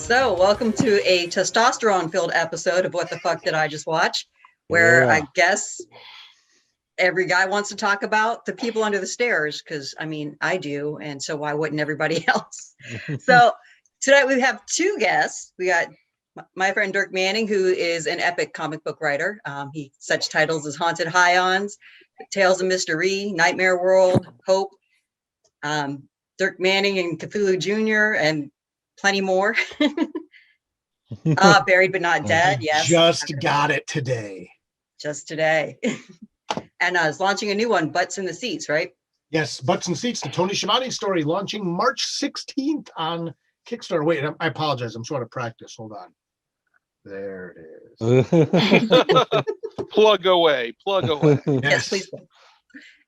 So, welcome to a testosterone-filled episode of What the Fuck Did I Just Watch? Where I guess every guy wants to talk about the people under the stairs, because, I mean, I do, and so why wouldn't everybody else? So, tonight we have two guests. We got my friend Dirk Manning, who is an epic comic book writer. He such titles as Haunted Highons, Tales of Mystery, Nightmare World, Hope, Dirk Manning and Cthulhu Jr., and plenty more. Buried but not dead. Yes. Just got it today. Just today. And is launching a new one, Butts in the Seats, right? Yes, Butts in Seats, the Tony Schiavone story, launching March 16th on Kickstarter. Wait, I apologize. I'm short of practice. Hold on. There it is. Plug away. Yes, please.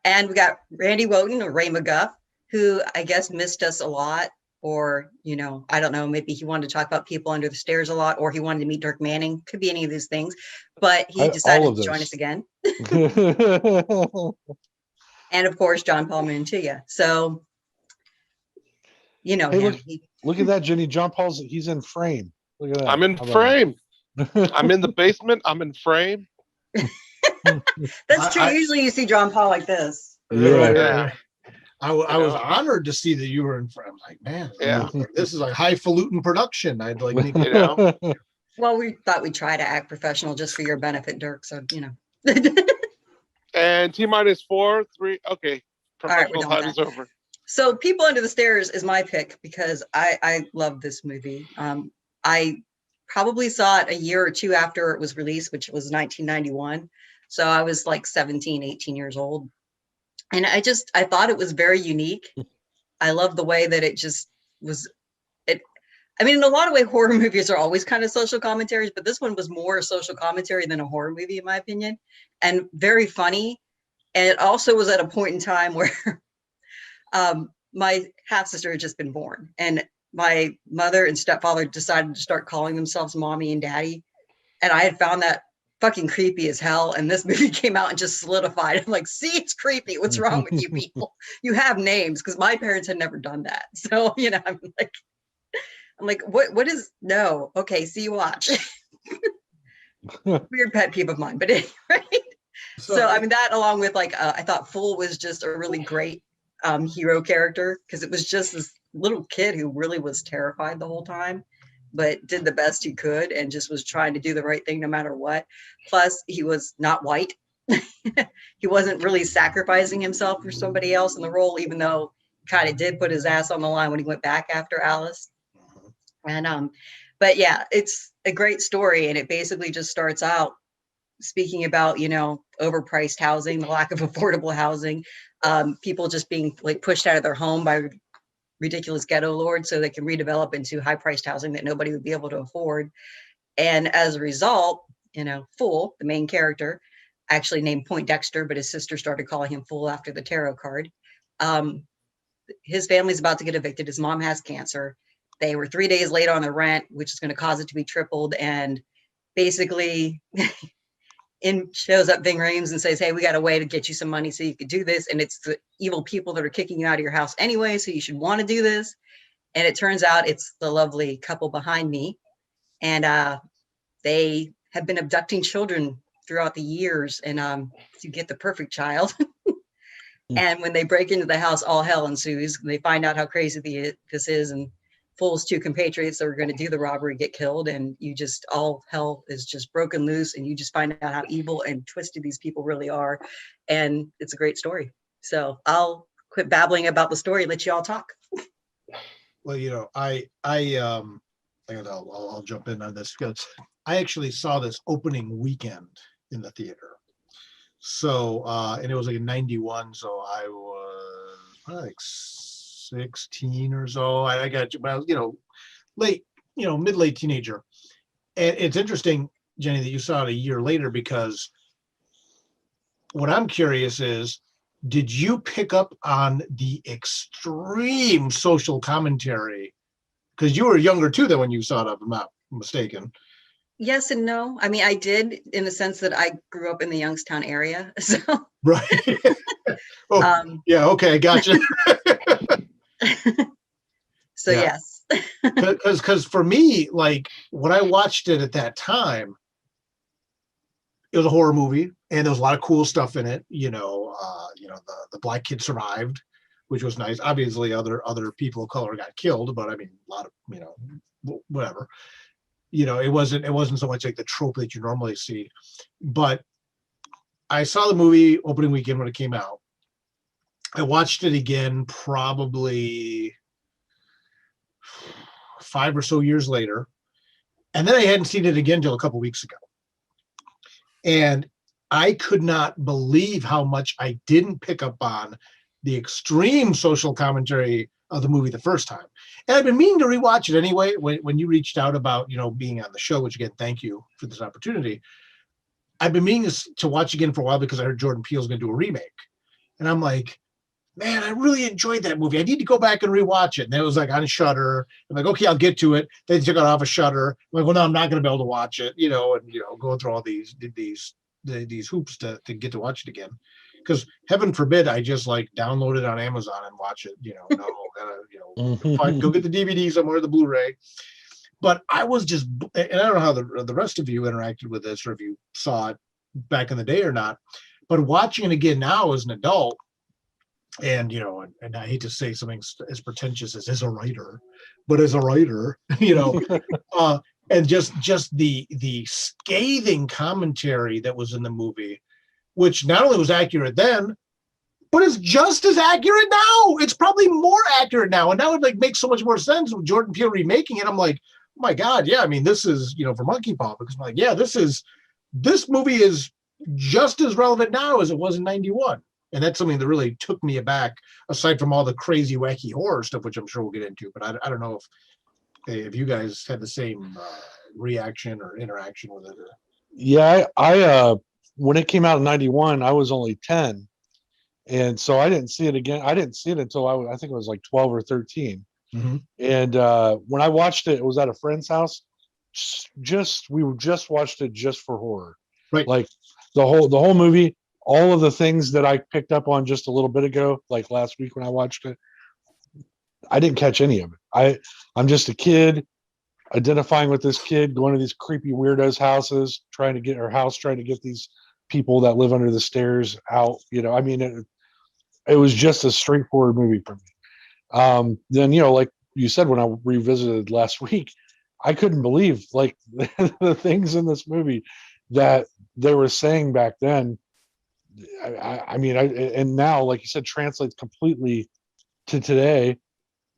And we got Randy Woten, or Ray McGuff, who I guess missed us a lot. Or, you know, I don't know, maybe he wanted to talk about people under the stairs a lot, or he wanted to meet Dirk Manning. Could be any of these things, but he decided to join us again. And of course, John Paul Mantilla. So, you know, hey, look at that, Jenny. John Paul's, he's in frame. Look at that. I'm in frame. I'm in the basement. I'm in frame. That's true. Usually you see John Paul like this. Yeah. I was honored to see that you were in front. I'm like, man, this is like highfalutin production. I'd like, you know. Well, we thought we'd try to act professional just for your benefit, Dirk. So, you know. And T-minus 4, 3. Okay. Professional time is over. So People Under the Stairs is my pick because I love this movie. I probably saw it a year or two after it was released, which was 1991. So I was like 17, 18 years old. And I thought it was very unique. I love the way that it just was. I mean, in a lot of ways, horror movies are always kind of social commentaries, but this one was more a social commentary than a horror movie, in my opinion, and very funny. And it also was at a point in time where my half sister had just been born, and my mother and stepfather decided to start calling themselves mommy and daddy. And I had found that fucking creepy as hell, and this movie came out and just solidified. I'm like, see, it's creepy. What's wrong with you people? You have names, because my parents had never done that. So, you know, I'm like, what is no? Okay, see, you watch. Weird pet peeve of mine, but anyway. So I mean, that along with I thought Fool was just a really great hero character, because it was just this little kid who really was terrified the whole time, but did the best he could and just was trying to do the right thing no matter what. Plus, he was not white. He wasn't really sacrificing himself for somebody else in the role, even though he kind of did put his ass on the line when he went back after Alice. And but yeah, it's a great story, and it basically just starts out speaking about, you know, overpriced housing, the lack of affordable housing, people just being like pushed out of their home by ridiculous ghetto lords so they can redevelop into high-priced housing that nobody would be able to afford. And as a result, you know, Fool, the main character, actually named Poindexter, but his sister started calling him Fool after the tarot card. His family's about to get evicted. His mom has cancer. They were 3 days late on their rent, which is going to cause it to be tripled. And basically shows up Ving Rhames and says, hey, we got a way to get you some money so you could do this. And it's the evil people that are kicking you out of your house anyway, so you should want to do this. And it turns out it's the lovely couple behind me. And they have been abducting children throughout the years, and to get the perfect child. And when they break into the house, all hell ensues. They find out how crazy this is, and Fool's two compatriots that were going to do the robbery get killed, and all hell is just broken loose, and you just find out how evil and twisted these people really are. And it's a great story. So I'll quit babbling about the story and let you all talk. Well, you know, I'll jump in on this, because I actually saw this opening weekend in the theater. So and it was like in 91, so I was like 16 or so. I got, well, you know, mid-late teenager. And it's interesting, Jenny, that you saw it a year later, because what I'm curious is, did you pick up on the extreme social commentary? Because you were younger too than when you saw it, if I'm not mistaken. Yes and no. I mean, I did, in the sense that I grew up in the Youngstown area. So right. Yeah, okay, gotcha. So yes. Because for me, like when I watched it at that time, it was a horror movie, and there was a lot of cool stuff in it. The black kid survived, which was nice. Obviously, other people of color got killed, but I mean, a lot of whatever. It wasn't so much like the trope that you normally see. But I saw the movie opening weekend when it came out. I watched it again probably 5 or so years later, and then I hadn't seen it again until a couple weeks ago. And I could not believe how much I didn't pick up on the extreme social commentary of the movie the first time. And I've been meaning to rewatch it anyway. When you reached out about, being on the show, which again, thank you for this opportunity. I've been meaning to watch again for a while because I heard Jordan Peele's going to do a remake. And I'm like, man, I really enjoyed that movie. I need to go back and rewatch it. And it was like on Shudder. I'm like, okay, I'll get to it. They took it off of Shudder. I'm like, well, no, I'm not going to be able to watch it, and going through all these hoops to get to watch it again. Because heaven forbid I just like download it on Amazon and watch it. Go get the DVD somewhere, the Blu-ray. But I was just, and I don't know how the rest of you interacted with this, or if you saw it back in the day or not. But watching it again now as an adult, and and I hate to say something as pretentious as a writer, but as a writer, and just the scathing commentary that was in the movie, which not only was accurate then, but it's just as accurate now. It's probably more accurate now, and that would like make so much more sense with Jordan Peele remaking it. I'm like, oh my God, yeah. I mean, this is for Monkey Paw, because I'm like, yeah, this movie is just as relevant now as it was in '91. And that's something that really took me aback, aside from all the crazy, wacky horror stuff, which I'm sure we'll get into. But I don't know if you guys had the same reaction or interaction with it. Yeah, I when it came out in '91, I was only 10, and so I didn't see it again. I didn't see it until I think it was like 12 or 13. Mm-hmm. And when I watched it, it was at a friend's house. We just watched it just for horror, right? Like the whole movie. All of the things that I picked up on just a little bit ago, like last week when I watched it, I didn't catch any of it. I'm just a kid identifying with this kid, going to these creepy weirdos' houses, trying to get these people that live under the stairs out. I mean, it was just a straightforward movie for me. Then, like you said, when I revisited last week, I couldn't believe like the things in this movie that they were saying back then. And now, like you said, translates completely to today.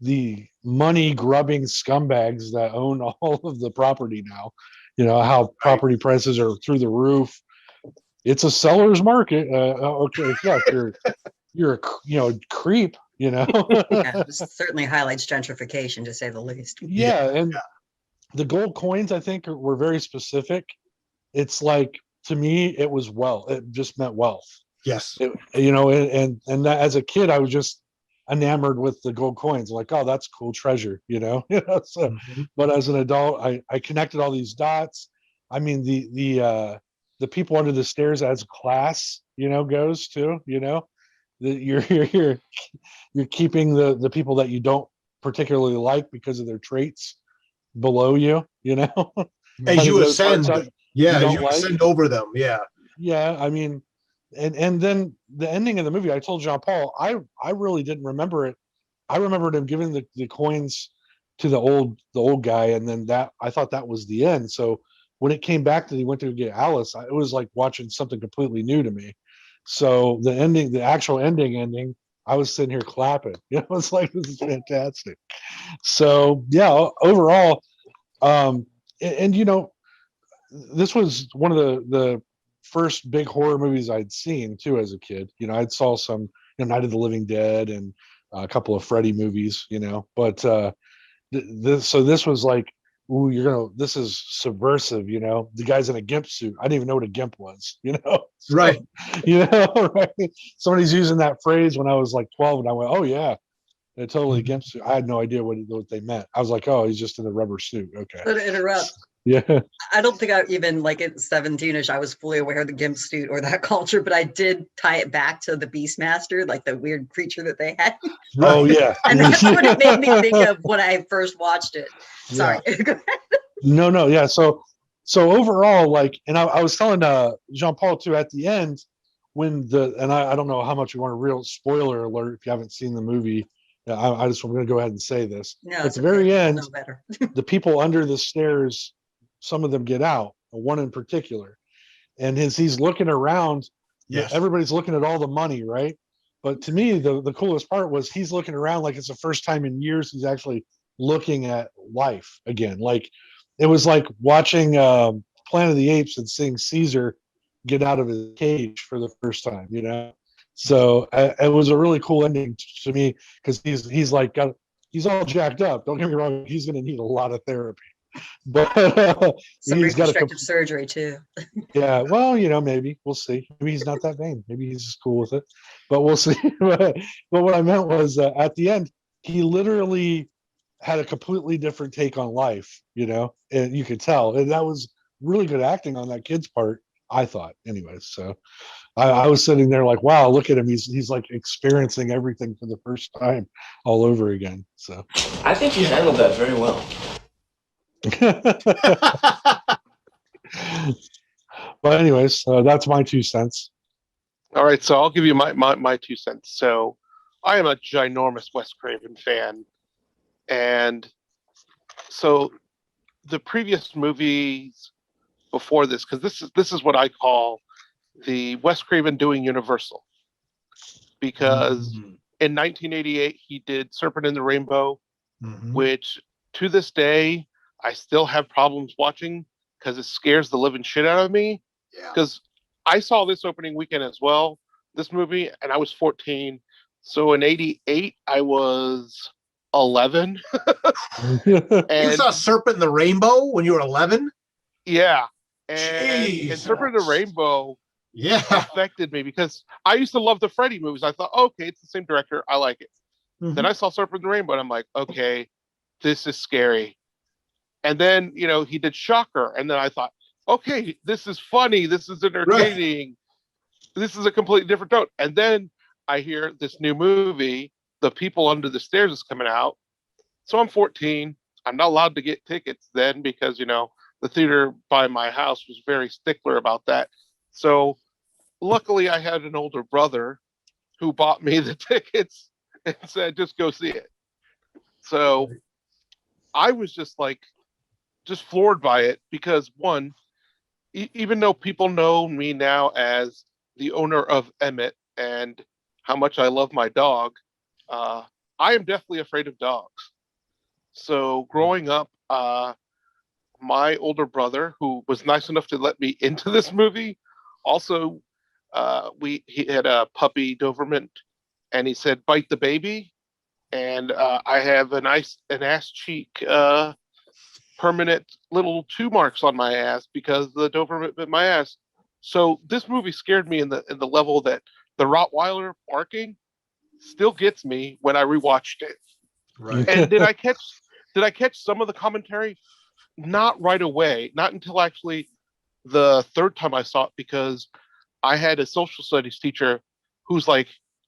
The money grubbing scumbags that own all of the property now, how property prices are through the roof. It's a seller's market. Okay, yeah, you're a creep, Yeah, this certainly highlights gentrification, to say the least. Yeah, and the gold coins, I think, were very specific. It's like, to me, it was wealth. It just meant wealth. Yes. And that, as a kid, I was just enamored with the gold coins. Like, oh, that's cool treasure, So, but as an adult, I connected all these dots. I mean, the people under the stairs as class, goes too. You're keeping the people that you don't particularly like because of their traits below you. As you ascend. Yeah, you ascend over them. Yeah. Yeah, I mean, and then the ending of the movie, I told Jean Paul, I really didn't remember it. I remembered him giving the coins to the old guy, and then I thought that was the end. So when it came back that he went to get Alice, it was like watching something completely new to me. So the actual ending, I was sitting here clapping. It's like, this is fantastic. So yeah, overall, this was one of the first big horror movies I'd seen too as a kid. I'd saw some Night of the Living Dead and a couple of Freddy movies, but this was like, ooh, this is subversive, the guy's in a GIMP suit. I didn't even know what a GIMP was, So, right. Right. Somebody's using that phrase when I was like 12, and I went, oh yeah, it totally GIMP suit. I had no idea what they meant. I was like, oh, he's just in a rubber suit. Okay. So to interrupt, Yeah. I don't think I even like at 17ish, I was fully aware of the gimp suit or that culture, but I did tie it back to the Beastmaster, like the weird creature that they had. Oh yeah. And that's what it made me think of when I first watched it. Sorry. No. Yeah. So overall, like, and I was telling Jean Paul too at the end when I don't know how much you want a real spoiler alert if you haven't seen the movie. I just I'm going to go ahead and say this. No, At it's the okay. very We'll end, know better. the people under the stairs, some of them get out, one in particular. And as he's looking around, Yes. everybody's looking at all the money, right? But to me, the coolest part was he's looking around like it's the first time in years he's actually looking at life again. Like it was like watching Planet of the Apes and seeing Caesar get out of his cage for the first time, you know? So it was a really cool ending to me because he's like he's all jacked up. Don't get me wrong, he's going to need a lot of therapy, but Some he's got reconstructive surgery too. yeah, well, you know, maybe we'll see. Maybe he's not that vain. Maybe he's just cool with it, but we'll see. But what I meant was at the end, he literally had a completely different take on life, you know, and you could tell. And that was really good acting on that kid's part, I thought, anyways. So I was sitting there like, wow, look at him. He's like experiencing everything for the first time all over again. So I think you handled that very well. But anyways, that's my 2 cents. All right, so I'll give you my 2 cents. So I am a ginormous Wes Craven fan. And so the previous movies before this, because this is what I call the Wes Craven doing Universal. Because in 1988, he did Serpent in the Rainbow, which to this day, I still have problems watching because it scares the living shit out of me. Because I saw this opening weekend as well, this movie, and I was 14. So in 88, I was 11. You saw Serpent in the Rainbow when you were 11? Yeah. And Serpent in the Rainbow affected me because I used to love the Freddy movies. I thought, okay, it's the same director. I like it. Then I saw Serpent in the Rainbow and I'm like, okay, this is scary. And then, you know, he did Shocker. And then I thought, okay, this is funny. This is entertaining. This is a completely different tone. And then I hear this new movie, The People Under the Stairs, is coming out. So I'm 14. I'm not allowed to get tickets then because, you know, the theater by my house was very stickler about that. So luckily I had an older brother who bought me the tickets and said, just go see it. So I was just floored by it because one, even though people know me now as the owner of Emmett and how much I love my dog, I am deathly afraid of dogs. So growing up, my older brother, who was nice enough to let me into this movie, also he had a puppy Doberman, and he said, "Bite the baby," and I have an ass cheek permanent little 2 marks on my ass because the Doberman bit my ass. So this movie scared me in the level that the Rottweiler barking still gets me when I rewatched it. Right. And did I catch some of the commentary? Not right away, not until actually the third time I saw it, because I had a social studies teacher who's like,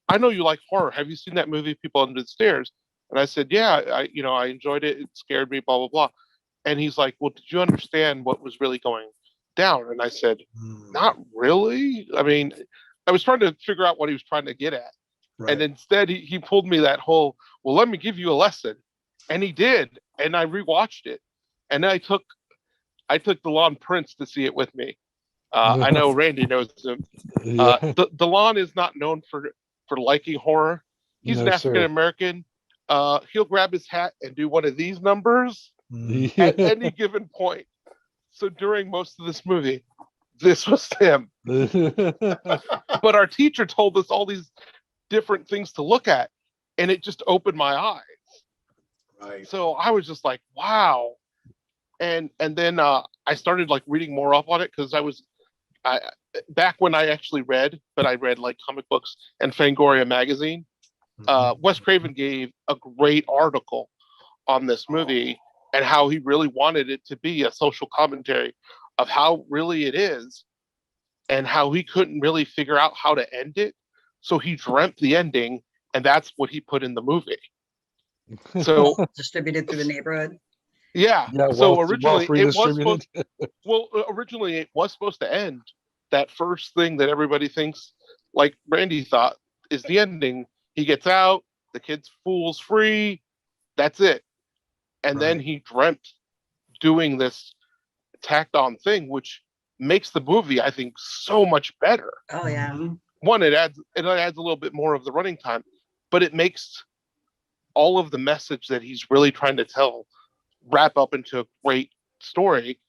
I know you like horror. Have you seen that movie, People Under the Stairs? And I said, yeah, I enjoyed it. It scared me, blah, blah, blah. And he's like, well, did you understand what was really going down? And I said, not really. I mean, I was trying to figure out what he was trying to get at. Right. And instead he pulled me that whole, well, let me give you a lesson. And he did. And I rewatched it. And I took DeLon Prince to see it with me. I know Randy knows him. DeLon is not known for liking horror. He's an African American. He'll grab his hat and do one of these numbers at any given point. So during most of this movie, this was him. But our teacher told us all these different things to look at, and it just opened my eyes. Right. So I was just like, wow. And then I started like reading more up on it because I back when I actually read, but I read like comic books and Fangoria magazine. Wes Craven gave a great article on this movie, and how he really wanted it to be a social commentary of how really it is, and how he couldn't really figure out how to end it. So he dreamt the ending, and that's what he put in the movie. So distributed through the neighborhood. yeah. Yeah, So well originally redistributed. originally it was supposed to end that first thing that everybody thinks, like Randy thought, is the ending. He gets out, the kid's fool's free, that's it. And then he dreamt doing this tacked on thing, which makes the movie, I think, so much better. Oh yeah. Mhm. One, it adds a little bit more of the running time, but it makes all of the message that he's really trying to tell wrap up into a great story.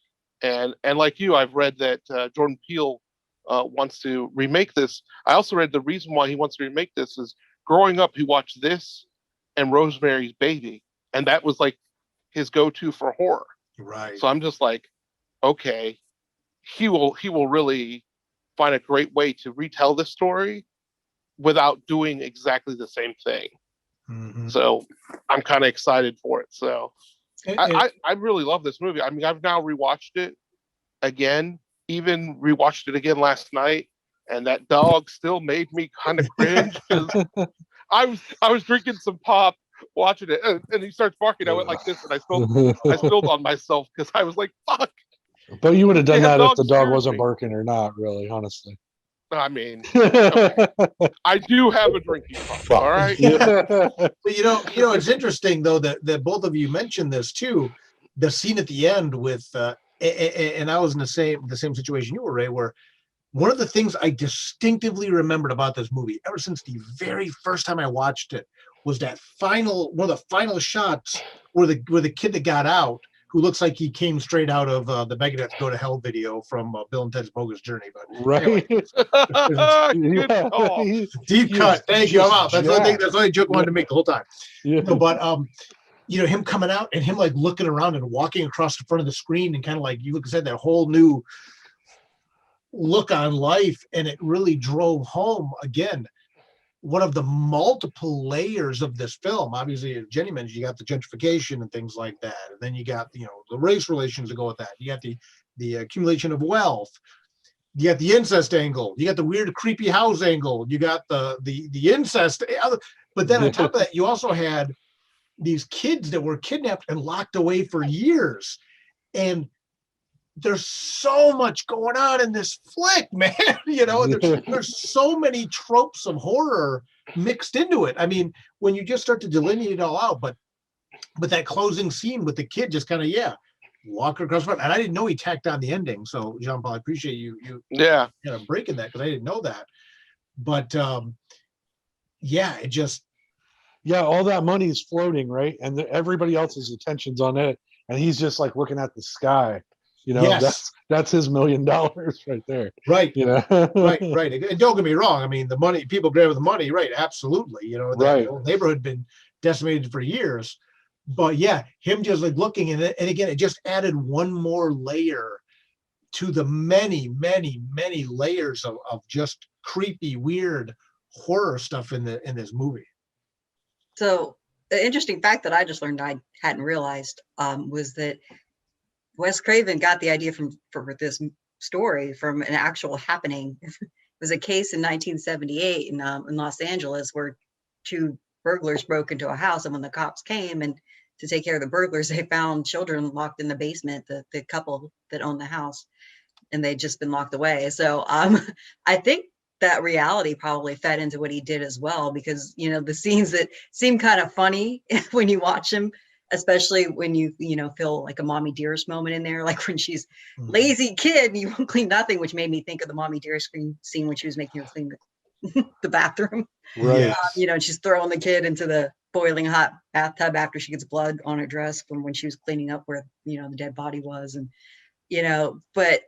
And like you, I've read that Jordan Peele wants to remake this. I also read the reason why he wants to remake this is growing up, he watched this and Rosemary's Baby, and that was like his go-to for horror. Right. So I'm just like, okay, he will really find a great way to retell this story without doing exactly the same thing. Mhm. So I'm kind of excited for it. So And- I really love this movie. I mean, I've now rewatched it again, even rewatched it again last night, and that dog still made me kind of cringe because I was drinking some pop watching it, and he starts barking. I went like this, and I spilled on myself because I was like, "Fuck!" But you would have done Damn that if dog the dog scares wasn't me. barking or not, really, honestly. I mean, okay. I do have a drinking problem. All right. But it's interesting though that both of you mentioned this too. The scene at the end with, and I was in the same situation you were, Ray, where one of the things I distinctively remembered about this movie, ever since the very first time I watched it, was that one of the final shots where the kid that got out, who looks like he came straight out of the Megadeth "Go to Hell" video from Bill and Ted's Bogus Journey. But Right. anyway, Good call. deep He cut. is Thank you. I'm out. That's the only thing. jacked. That's the only joke I wanted to make the whole time. Yeah. No, but him coming out and him like looking around and walking across the front of the screen and kind of like you said, that whole new look on life, and it really drove home again one of the multiple layers of this film. Obviously, as Jenny mentioned, you got the gentrification and things like that, and then you got the race relations that go with that. You got the accumulation of wealth. You got the incest angle. You got the weird, creepy house angle. You got the incest. But then on top of that, you also had these kids that were kidnapped and locked away for years. And there's so much going on in this flick, man. There's so many tropes of horror mixed into it. I mean, when you just start to delineate it all out, but that closing scene with the kid just kind of, walk across front. And I didn't know he tacked on the ending. So Jean-Paul, I appreciate you Yeah. kind of breaking that, because I didn't know that. But it just, all that money is floating, right? And everybody else's attention's on it, and he's just like looking at the sky. Yes. That's his $1 million right there. Right. Right. And don't get me wrong. I mean, the money, people grabbing the money, right? Absolutely. Right. The whole neighborhood had been decimated for years. But him just like looking, and again, it just added one more layer to the many, many, many layers of just creepy, weird horror stuff in this movie. So the interesting fact that I just learned I hadn't realized was that Wes Craven got the idea for this story from an actual happening. It was a case in 1978 in Los Angeles where two burglars broke into a house, and when the cops came and to take care of the burglars, they found children locked in the basement, the couple that owned the house, and they'd just been locked away. So I think that reality probably fed into what he did as well, because the scenes that seem kind of funny when you watch him, especially when you feel like a Mommy Dearest moment in there, like when she's lazy kid and you won't clean nothing, which made me think of the Mommy Dearest scene when she was making her clean the bathroom. Right. And she's throwing the kid into the boiling hot bathtub after she gets blood on her dress from when she was cleaning up where the dead body was. And but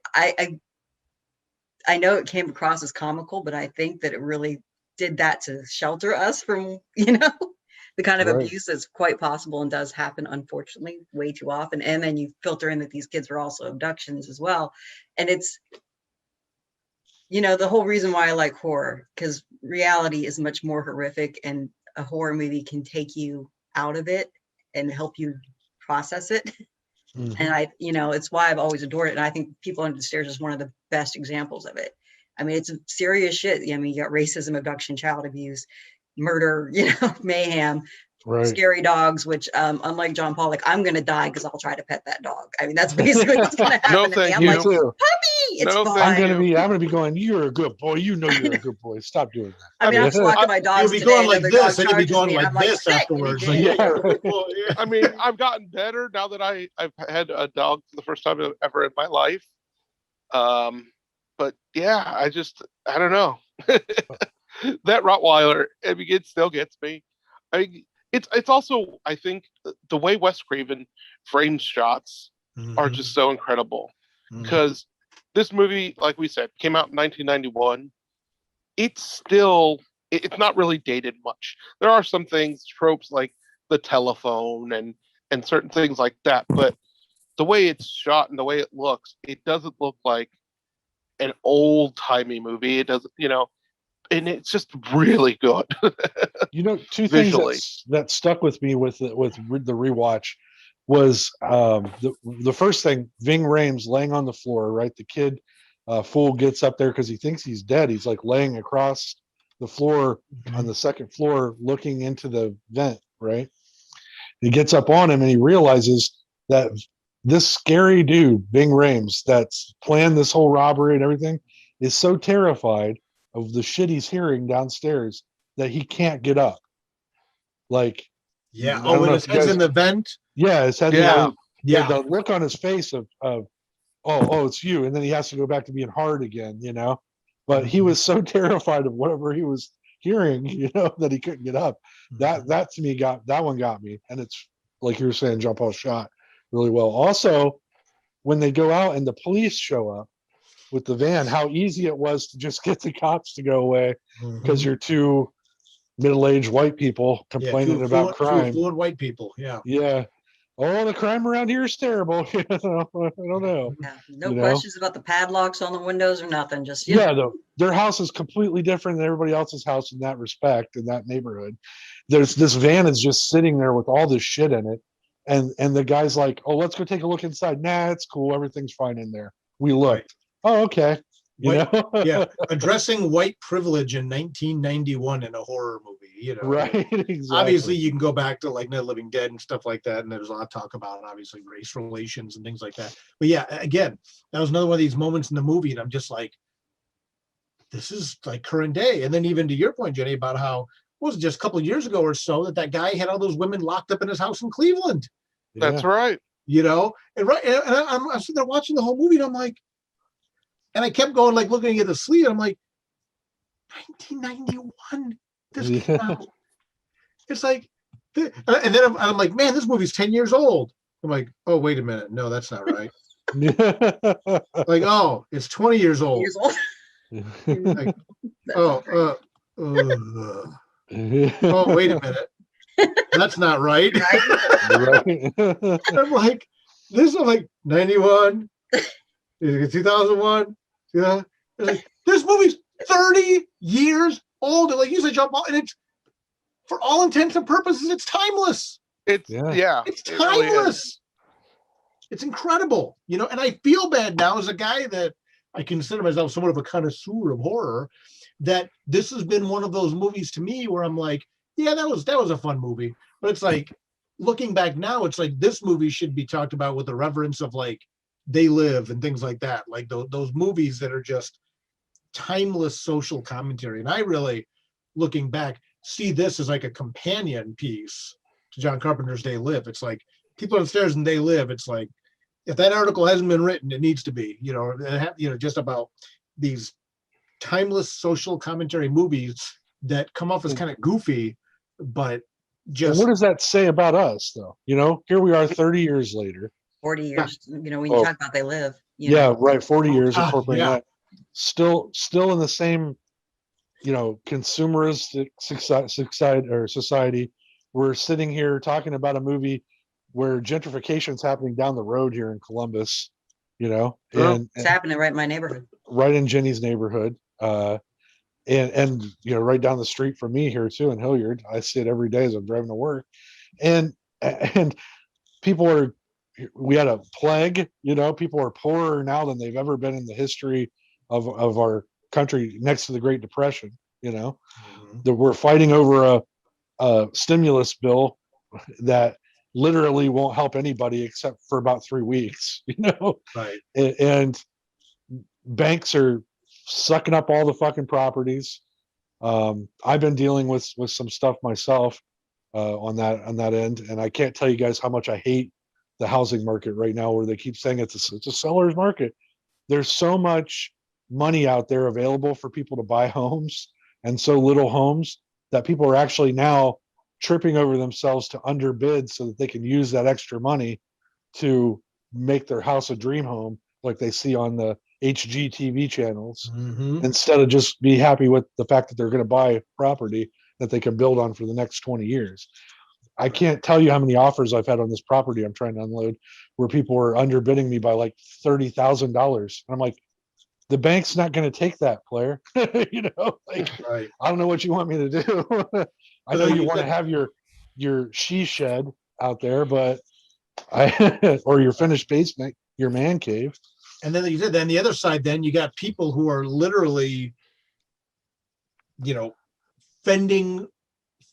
I know it came across as comical, but I think that it really did that to shelter us from the kind of abuse that's quite possible and does happen, unfortunately, way too often. And then you filter in that these kids are also abductions as well. And it's, the whole reason why I like horror, because reality is much more horrific, and a horror movie can take you out of it and help you process it. Mhm. And it's why I've always adored it. And I think People Under the Stairs is one of the best examples of it. I mean, it's serious shit. I mean, you got racism, abduction, child abuse, murder, mayhem, Right. scary dogs, which unlike John Paul, like, I'm going to die because I'll try to pet that dog. I mean, that's basically what's going to happen. No, to me. thank I'm you. like, Me too. puppy, it's No, fine. thank I'm gonna be going, you're a good boy. You know you're a good boy. Stop doing that. I mean, I'm just walking my You'll dogs be today. going like another this, dog and you'll be charges going me, and like I'm like, this "Sick," and afterwards. he Like, did. yeah. I mean, I've gotten better now that I've had a dog for the first time ever in my life. But yeah, I don't know. That Rottweiler, I mean, it still gets me. I mean, it's also, I think, the way Wes Craven frames shots are just so incredible. Because this movie, like we said, came out in 1991. It's not really dated much. There are some things, tropes like the telephone and certain things like that, but the way it's shot and the way it looks, it doesn't look like an old-timey movie. It doesn't, and it's just really good. Two Visually. things that stuck with me with the rewatch was the first thing, Ving Rhames laying on the floor, right? The kid fool gets up there because he thinks he's dead. He's like laying across the floor on the second floor looking into the vent, right? He gets up on him and he realizes that this scary dude, Ving Rhames, that's planned this whole robbery and everything, is so terrified of the shit he's hearing downstairs that he can't get up. Like, Yeah. I don't When know his if you head's guys- in the vent. yeah, his head. Yeah. The look on his face of oh, it's you, and then he has to go back to being hard again, But he was so terrified of whatever he was hearing, that he couldn't get up. That to me that one got me, and it's like you were saying, John Paul shot really well. Also, when they go out and the police show up with the van, how easy it was to just get the cops to go away because you're two middle-aged white people complaining about crime. Fluent white people. Yeah. Yeah. Oh, the crime around here is terrible. I don't know. Yeah, no questions about the padlocks on the windows or nothing. Just their house is completely different than everybody else's house in that respect, in that neighborhood. There's this van is just sitting there with all this shit in it, and the guy's like, "Oh, let's go take a look inside." Nah, it's cool. Everything's fine in there. We looked. Right. Oh, okay. Yeah, addressing white privilege in 1991 in a horror movie. Right. Exactly. Obviously, you can go back to like Night of the Living Dead and stuff like that, and there's a lot of talk about obviously race relations and things like that. But yeah, again, that was another one of these moments in the movie, and I'm just like, this is like current day. And then even to your point, Jenny, about how was it just a couple of years ago or so that guy had all those women locked up in his house in Cleveland. That's right. And I'm sitting there watching the whole movie, and I'm like, and I kept going, like looking at the sleeve, and I'm like, 1991. This came out. It's like, and then I'm like, man, this movie's 10 years old. I'm like, oh, wait a minute. No, that's not right. Like, oh, it's 20 years old. Like, oh, wait a minute. That's not right. I'm like, I'm like 91, 2001. Yeah. Like, this movie's 30 years old. And like you said, John Paul, and it's, for all intents and purposes, it's timeless. It's It's timeless. It's incredible, and I feel bad now as a guy that I consider myself somewhat of a connoisseur of horror, that this has been one of those movies to me where I'm like, yeah, that was a fun movie. But it's like, looking back now, it's like this movie should be talked about with the reverence of like They Live and things like that, like those movies that are just timeless social commentary. And I really, looking back, see this as like a companion piece to John Carpenter's They Live. It's like People Upstairs and They Live. It's like, if that article hasn't been written, it needs to be, just about these timeless social commentary movies that come off as kind of goofy, but just. What does that say about us, though? Here we are 30 years later. 40 years, when you talk about They Live. Right. 40 years incorporating yeah. that. Still in the same, consumeristic society. We're sitting here talking about a movie where gentrification is happening down the road here in Columbus, and it's happening right in my neighborhood. Right in Jenny's neighborhood. And right down the street from me here too in Hilliard. I see it every day as I'm driving to work. And we had a plague, people are poorer now than they've ever been in the history of our country, next to the Great Depression, that we're fighting over a stimulus bill that literally won't help anybody except for about 3 weeks, Right. And banks are sucking up all the fucking properties. I've been dealing with some stuff myself on that end, and I can't tell you guys how much I hate the housing market right now, where they keep saying it's a seller's market. There's so much money out there available for people to buy homes, and so little homes, that people are actually now tripping over themselves to underbid so that they can use that extra money to make their house a dream home, like they see on the HGTV channels, instead of just be happy with the fact that they're going to buy property that they can build on for the next 20 years. I can't tell you how many offers I've had on this property I'm trying to unload where people are underbidding me by like $30,000. I'm like, the bank's not going to take that, player. Right. I don't know what you want me to do. I know you want to have your she shed out there, but or your finished basement, your man cave. And then you said, then the other side, then you got people who are literally, fending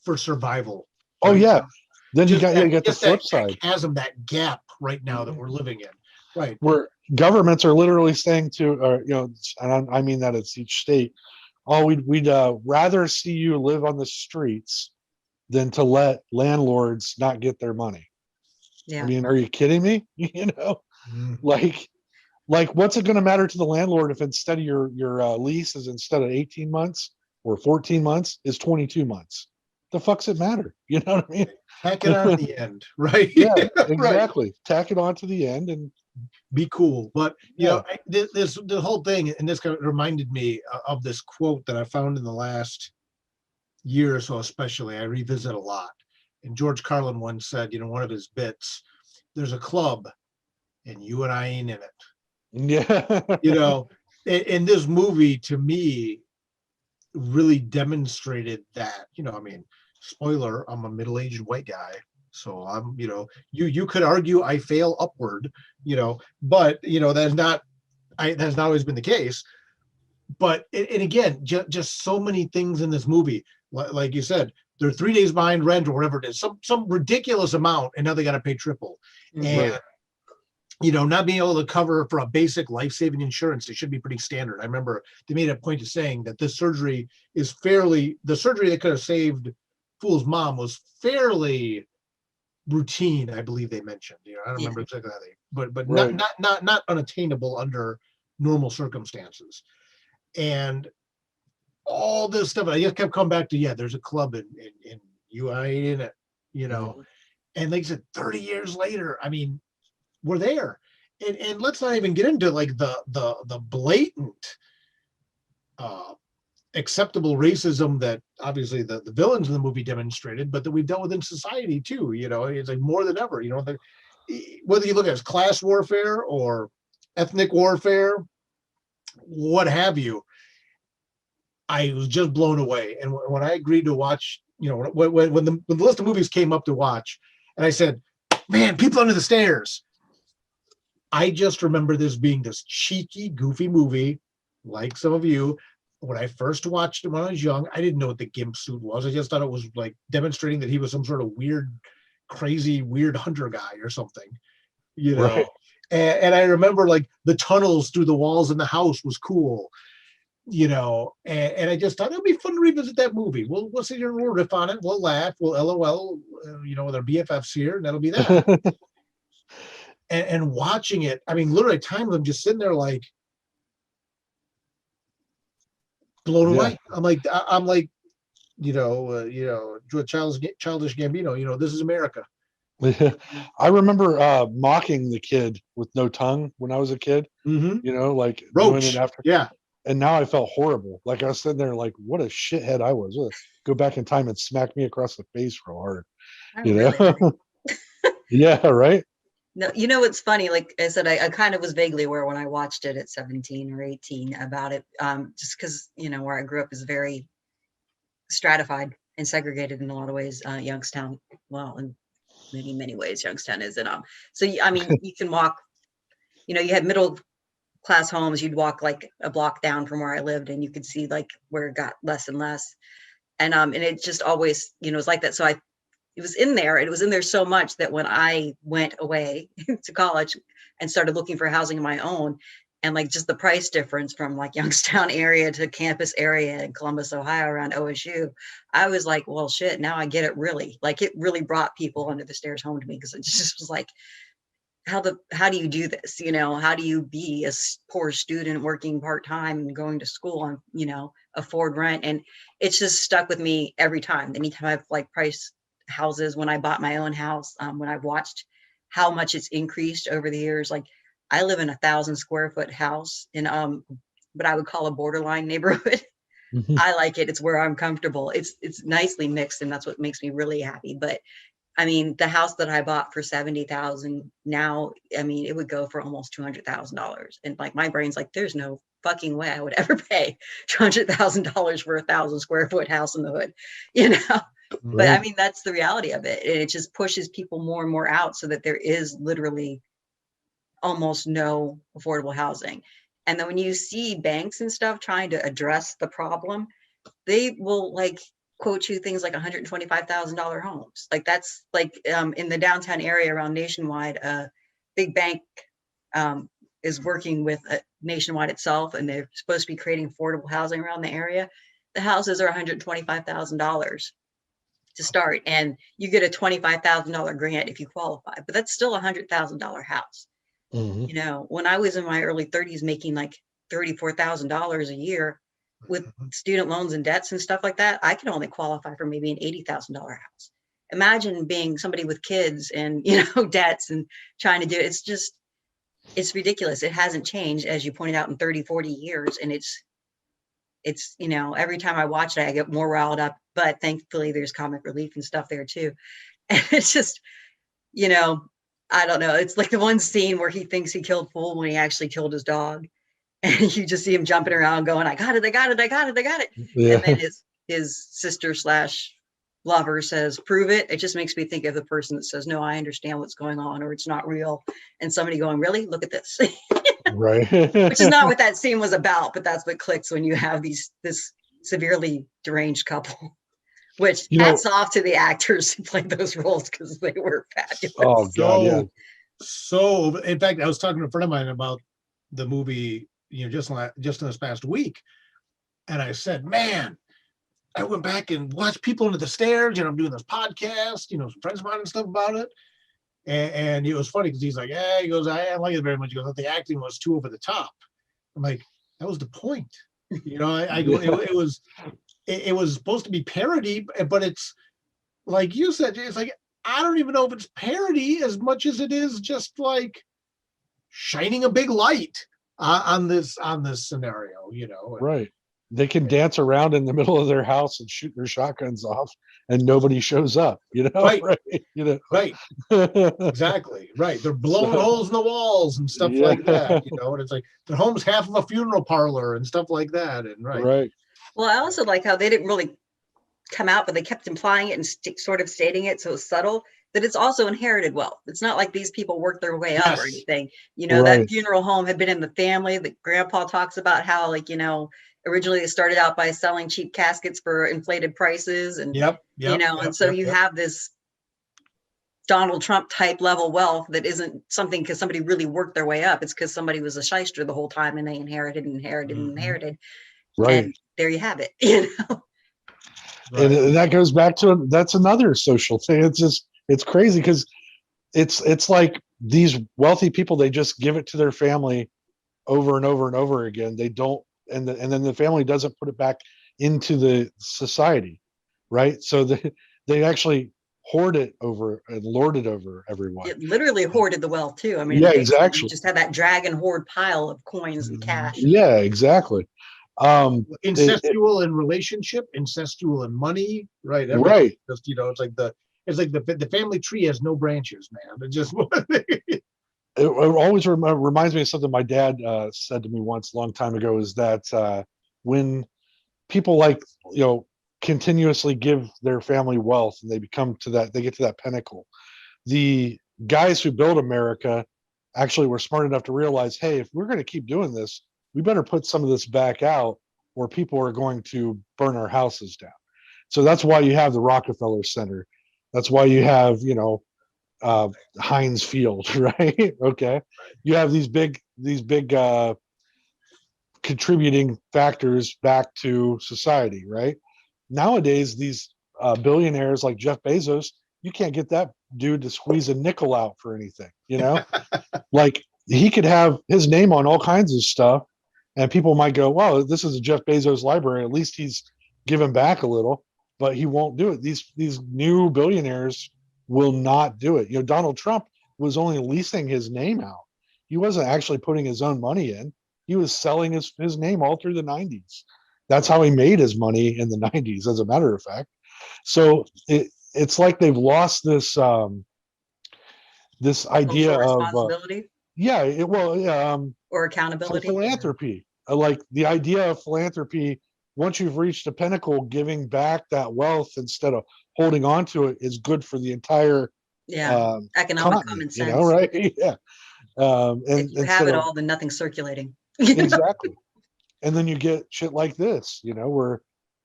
for survival. Oh yeah. Then you got the flip side. That chasm, that gap right now that we're living in. Right. Where governments are literally saying to, and I mean that it's each state, we'd rather see you live on the streets than to let landlords not get their money. Yeah. I mean, are you kidding me? Like what's it going to matter to the landlord if instead of your lease is, instead of 18 months or 14 months, is 22 months? The fuck's it matter? You know what I mean? Tack it on to the end, right? Yeah, exactly. Right. Tack it on to the end and be cool. But the whole thing, and this kind of reminded me of this quote that I found in the last year or so, especially. I revisit a lot. And George Carlin once said, one of his bits, there's a club and you and I ain't in it. Yeah. And this movie to me really demonstrated that, spoiler, I'm a middle-aged white guy. So I'm, you could argue I fail upward, but that's not always been the case. But, and again, just so many things in this movie, like you said, they're 3 days behind rent or whatever it is, some ridiculous amount, and now they got to pay triple. And, not being able to cover for a basic life-saving insurance, they should be pretty standard. I remember they made a point of saying that this surgery is the surgery that could have saved Fool's mom was fairly routine, I believe they mentioned. I don't remember exactly how but right. not unattainable under normal circumstances. And all this stuff, I just kept coming back to, there's a club in you ain't in it, And like I said, 30 years later, I mean, we're there. And let's not even get into like the blatant acceptable racism that obviously the villains in the movie demonstrated, but that we've dealt with in society too. It's like more than ever. Whether you look at it as class warfare or ethnic warfare, what have you, I was just blown away. And when I agreed to watch, when the list of movies came up to watch, and I said, man, People Under the Stairs, I just remember this being this cheeky, goofy movie, like some of you. When I first watched it when I was young, I didn't know what the gimp suit was. I just thought it was like demonstrating that he was some sort of crazy, weird hunter guy or something, Right. And I remember like the tunnels through the walls in the house was cool, and I just thought it'd be fun to revisit that movie. We'll sit here and we'll riff on it. We'll laugh. We'll LOL, with our BFFs here, and that'll be that. And watching it, I mean, literally at times I'm just sitting there like blown away. I'm like, childish Gambino, this is America. I remember mocking the kid with no tongue when I was a kid, like Roach. doing it after. Yeah. And now I felt horrible. Like I was sitting there like, what a shithead I was. Go back in time and smack me across the face real hard. Really? Yeah, right. No, it's funny. Like I said, I kind of was vaguely aware when I watched it at 17 or 18 about it, just because, where I grew up is very stratified and segregated in a lot of ways, Youngstown. Well, and many, many ways Youngstown is. And so I mean, you can walk, you know, you had middle class homes, you'd walk like a block down from where I lived and you could see like where it got less and less. And it just always, you know, it's like that. So it was in there, and it was in there so much that when I went away to college and started looking for housing of my own, and like just the price difference from like Youngstown area to campus area in Columbus, Ohio around OSU, I was like, well, shit, now I get it really. Like it really brought people under the stairs home to me, because it just was like, how do you do this? You know, how do you be a poor student working part-time and going to school and, you know, afford rent? And it's just stuck with me every time. Anytime I've like priced houses, when I bought my own house, when I've watched how much it's increased over the years. Like I live in a 1,000 square foot house in what I would call a borderline neighborhood. Mhm. I like it. It's where I'm comfortable. It's nicely mixed, and that's what makes me really happy. But I mean, the house that I bought for $70,000 now, I mean, it would go for almost $200,000. And like my brain's like, there's no fucking way I would ever pay $200,000 for a 1,000 square foot house in the hood, you know. But I mean, that's the reality of it. And it just pushes people more and more out, so that there is literally almost no affordable housing. And then when you see banks and stuff trying to address the problem, they will like quote you things like $125,000 homes. Like that's like in the downtown area around Nationwide, big bank is working with Nationwide itself, and they're supposed to be creating affordable housing around the area. The houses are $125,000 to start, and you get a $25,000 grant if you qualify, but that's still a $100,000 house. Mhm. You know, when I was in my early 30s making like $34,000 a year with student loans and debts and stuff like that, I could only qualify for maybe an $80,000 house. Imagine being somebody with kids and, you know, debts and trying to do it. It's just, it's ridiculous. It hasn't changed, as you pointed out, in 30, 40 years. And it's, you know, every time I watch it, I get more riled up, but thankfully there's comic relief and stuff there too. And it's just, you know, I don't know. It's like the one scene where he thinks he killed Fool when he actually killed his dog. And you just see him jumping around going, I got it, I got it, I got it, I got it. Yeah. And then his sister / lover says, prove it. It just makes me think of the person that says, no, I understand what's going on, or it's not real. And somebody going, really? Look at this. Right. Which is not what that scene was about, but that's what clicks when you have this severely deranged couple. Which You know- hats off to the actors who played those roles, because they were fabulous. Oh God, yeah. So in fact, I was talking to a friend of mine about the movie, you know, just in this past week, and I said, man, I went back and watched People Under the Stairs. You know, I'm doing this podcast, you know, some friends of mine and stuff about it. And it was funny because he's like, yeah, he goes, I didn't like it very much. He goes, the acting was too over the top. I'm like, that was the point. You know, I go, it was supposed to be parody, but it's like you said, it's like, I don't even know if it's parody as much as it is just like shining a big light on this scenario, you know. Right. They can dance around in the middle of their house and shoot their shotguns off, and nobody shows up. You know, Right. You know, Right. Exactly. Right. They're blowing holes in the walls and stuff like that, you know. And it's like their home's half of a funeral parlor and stuff like that. And Right. Well, I also like how they didn't really come out, but they kept implying it and sort of stating it so subtle that it's also inherited wealth. It's not like these people worked their way up or Yes. anything. You know, Right. that funeral home had been in the family. The grandpa talks about how, like, you know, originally it started out by selling cheap caskets for inflated prices, and you know, and so you have this Donald Trump type level wealth that isn't something because somebody really worked their way up. It's because somebody was a shyster the whole time and they inherited and inherited and inherited. Right. And there you have it. You know. And that goes back to that's another social thing. It's just it's crazy because it's like these wealthy people, they just give it to their family over and over and over again. They don't, and then the family doesn't put it back into the society, right? So they actually hoard it over and lord it over everyone. It literally hoarded the wealth too. I mean, Yeah, basically, exactly. you just had that dragon hoard pile of coins and cash. Yeah, exactly. Incestual in relationship, incestual in money, right? Everything. Right. Just, you know, it's like the family tree has no branches, man. It just It always reminds me of something my dad said to me once a long time ago, is that when people, like, you know, continuously give their family wealth and they get to that pinnacle, the guys who built America actually were smart enough to realize, hey, if we're going to keep doing this, we better put some of this back out, or people are going to burn our houses down. So that's why you have the Rockefeller Center. That's why you have, Heinz Field, right? Okay. You have these big contributing factors back to society, right? Nowadays, these billionaires like Jeff Bezos, you can't get that dude to squeeze a nickel out for anything, like he could have his name on all kinds of stuff, and people might go, well, this is a Jeff Bezos library, at least he's giving back a little, but he won't do it. These new billionaires will not do it. Donald Trump was only leasing his name out. He wasn't actually putting his own money in. He was selling his name all through the 90s. That's how he made his money in the 90s, as a matter of fact. So it's like they've lost this this idea of responsibility. Or accountability, philanthropy. Like the idea of philanthropy, once you've reached a pinnacle, giving back that wealth instead of holding on to it is good for the entire economic common sense, right? Yeah. And if you have it all, then nothing's circulating. Exactly. And then you get shit like this,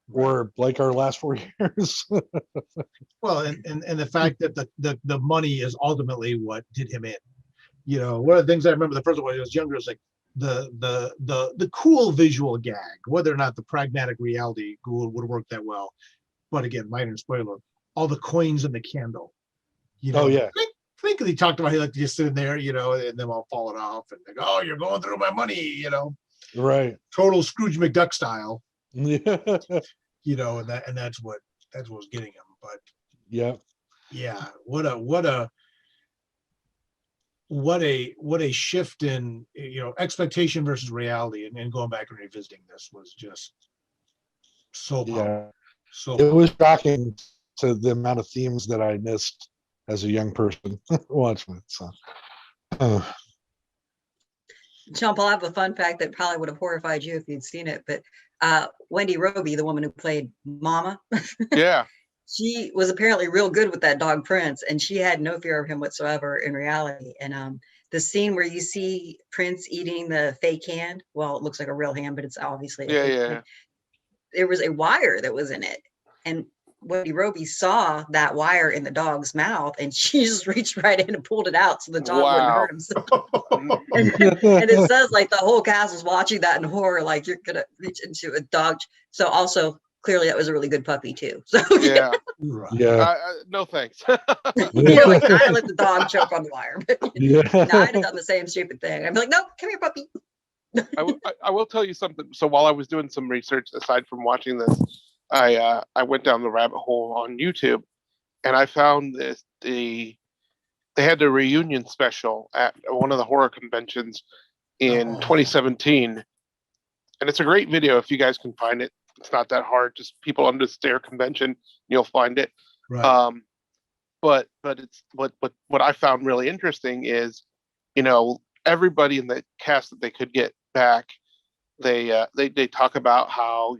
or like our last 4 years. Well, and the fact that the money is ultimately what did him in. One of the things I remember the first one when I was younger was like the cool visual gag, whether or not the pragmatic reality would work that well. But again, minor spoiler, all the coins in the candle. Oh yeah. Think he talked about he like to just sit in there, and them all falling off and like, oh, you're going through my money, Right. Total Scrooge McDuck style. Yeah. And that's what was getting him. But yeah, what a shift in expectation versus reality, and going back and revisiting this was just so powerful. So it was shocking to the amount of themes that I missed as a young person watching it. So John Paul, I have a fun fact that probably would have horrified you if you'd seen it, but Wendy Roby, the woman who played Mama, she was apparently real good with that dog Prince, and she had no fear of him whatsoever in reality. And the scene where you see Prince eating the fake hand, well, it looks like a real hand, but it's obviously a fake hand. There was a wire that was in it, and Wendy Roby saw that wire in the dog's mouth, and she just reached right in and pulled it out so the dog wouldn't hurt himself. and it says like the whole cast was watching that in horror, like you're gonna reach into a dog. So also clearly that was a really good puppy too. So no thanks. Like I let the dog choke on the wire, but I'd have done the same stupid thing. I'd be like, no, come here, puppy. I will tell you something. So while I was doing some research aside from watching this, I went down the rabbit hole on YouTube, and I found this. They had a reunion special at one of the horror conventions in 2017, and it's a great video if you guys can find it. It's not that hard. Just people under the stair convention, you'll find it. Right. But it's what I found really interesting is, everybody in the cast that they could get back, they talk about how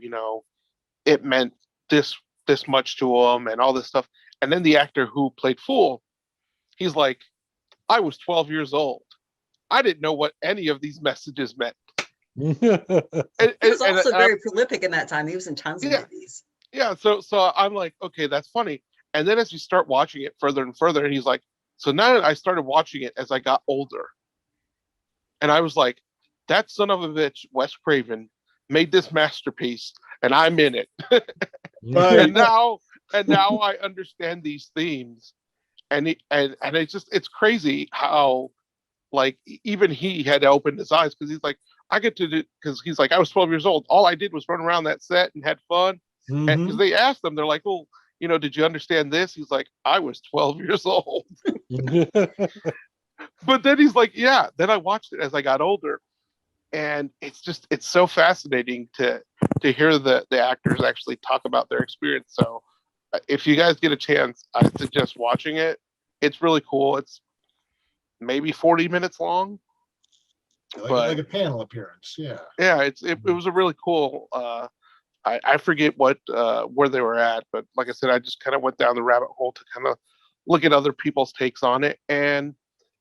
it meant this much to them and all this stuff. And then the actor who played Fool, he's like, I was 12 years old. I didn't know what any of these messages meant. He was also very prolific in that time. He was in tons of movies. Yeah, so I'm like, okay, that's funny. And then as you start watching it further and further, and he's like, so now I started watching it as I got older. And I was like, that son of a bitch, Wes Craven, made this masterpiece, and I'm in it. and now I understand these themes. And it's crazy how, like, even he had to open his eyes, because he's like, I get to do, because he's like, I was 12 years old. All I did was run around that set and had fun. Mm-hmm. And because they asked him, they're like, well, did you understand this? He's like, I was 12 years old. But then he's like, yeah. Then I watched it as I got older, and it's so fascinating to hear the actors actually talk about their experience. So if you guys get a chance, I suggest watching it. It's really cool. It's maybe 40 minutes long. Like a panel appearance, yeah. Yeah, it was a really cool. I forget what where they were at, but like I said, I just kind of went down the rabbit hole to kind of look at other people's takes on it, and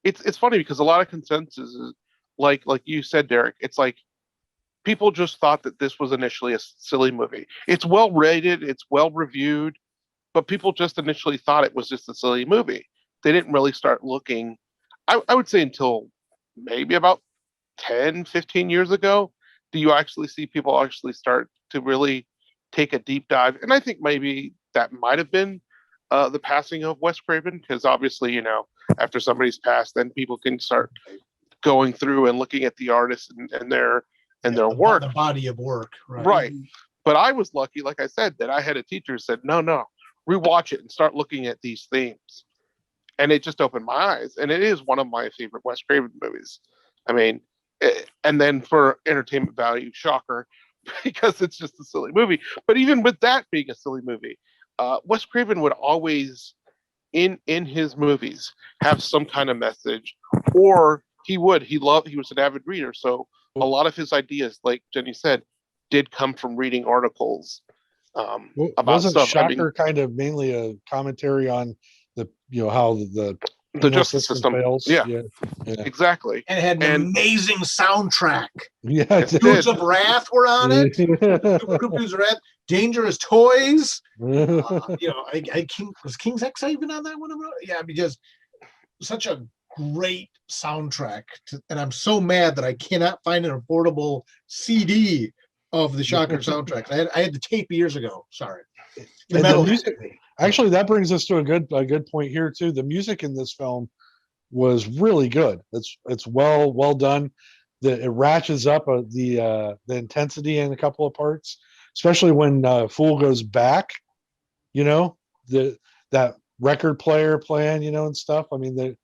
it's funny because a lot of consensus is like you said, Derek. It's like people just thought that this was initially a silly movie. It's well rated, it's well reviewed, but people just initially thought it was just a silly movie. They didn't really start looking. I would say until maybe about 10, 15 years ago, do you actually see people actually start to really take a deep dive? And I think maybe that might have been the passing of Wes Craven, because obviously, you know, after somebody's passed, then people can start going through and looking at the artists and their work, the body of work, right. But I was lucky, like I said, that I had a teacher who said, no, rewatch it and start looking at these themes, and it just opened my eyes. And it is one of my favorite Wes Craven movies. I mean, and then for entertainment value, shocker, because it's just a silly movie. But even with that being a silly movie, Wes Craven would always, in his movies, have some kind of message, or he was an avid reader, so a lot of his ideas, like Jenny said, did come from reading articles about wasn't stuff. Shocker kind of mainly a commentary on the, you know, how the justice system fails? Yeah, exactly. And it had an amazing soundtrack. Yeah, Dudes of Wrath were on it. Dudes of Wrath, Dangerous Toys. You know, was King's X even on that one? Yeah, because such a great soundtrack, and I'm so mad that I cannot find an affordable CD of the Shocker soundtracks. I had the tape years ago. Sorry. The music, actually, that brings us to a good point here too. The music in this film was really good. It's well done. It ratchets up the intensity in a couple of parts, especially when Fool goes back. You know, that record player playing, you know, and stuff. I mean,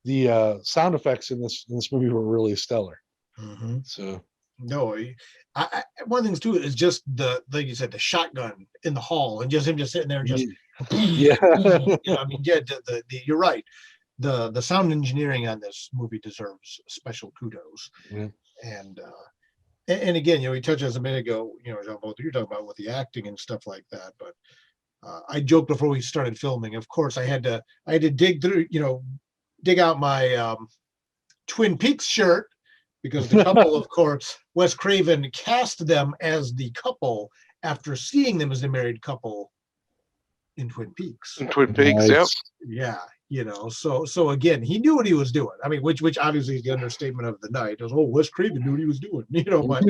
the sound effects in this movie were really stellar. Mm-hmm. So no, one of the things too is just like you said, the shotgun in the hall, and just him just sitting there and just yeah. You know, I mean, yeah, you're right. The sound engineering on this movie deserves special kudos. Yeah. And again, you know, we touched on this a minute ago. You know, you're talking about with the acting and stuff like that, but I joked before we started filming. Of course, I had to dig through, you know, dig out my Twin Peaks shirt, because the couple, of course, Wes Craven cast them as the couple after seeing them as a married couple in Twin Peaks. Nice. Yep. Yeah, you know, so again, he knew what he was doing. I mean, which obviously is the understatement of the night. It was, Wes Craven knew what he was doing, you know. But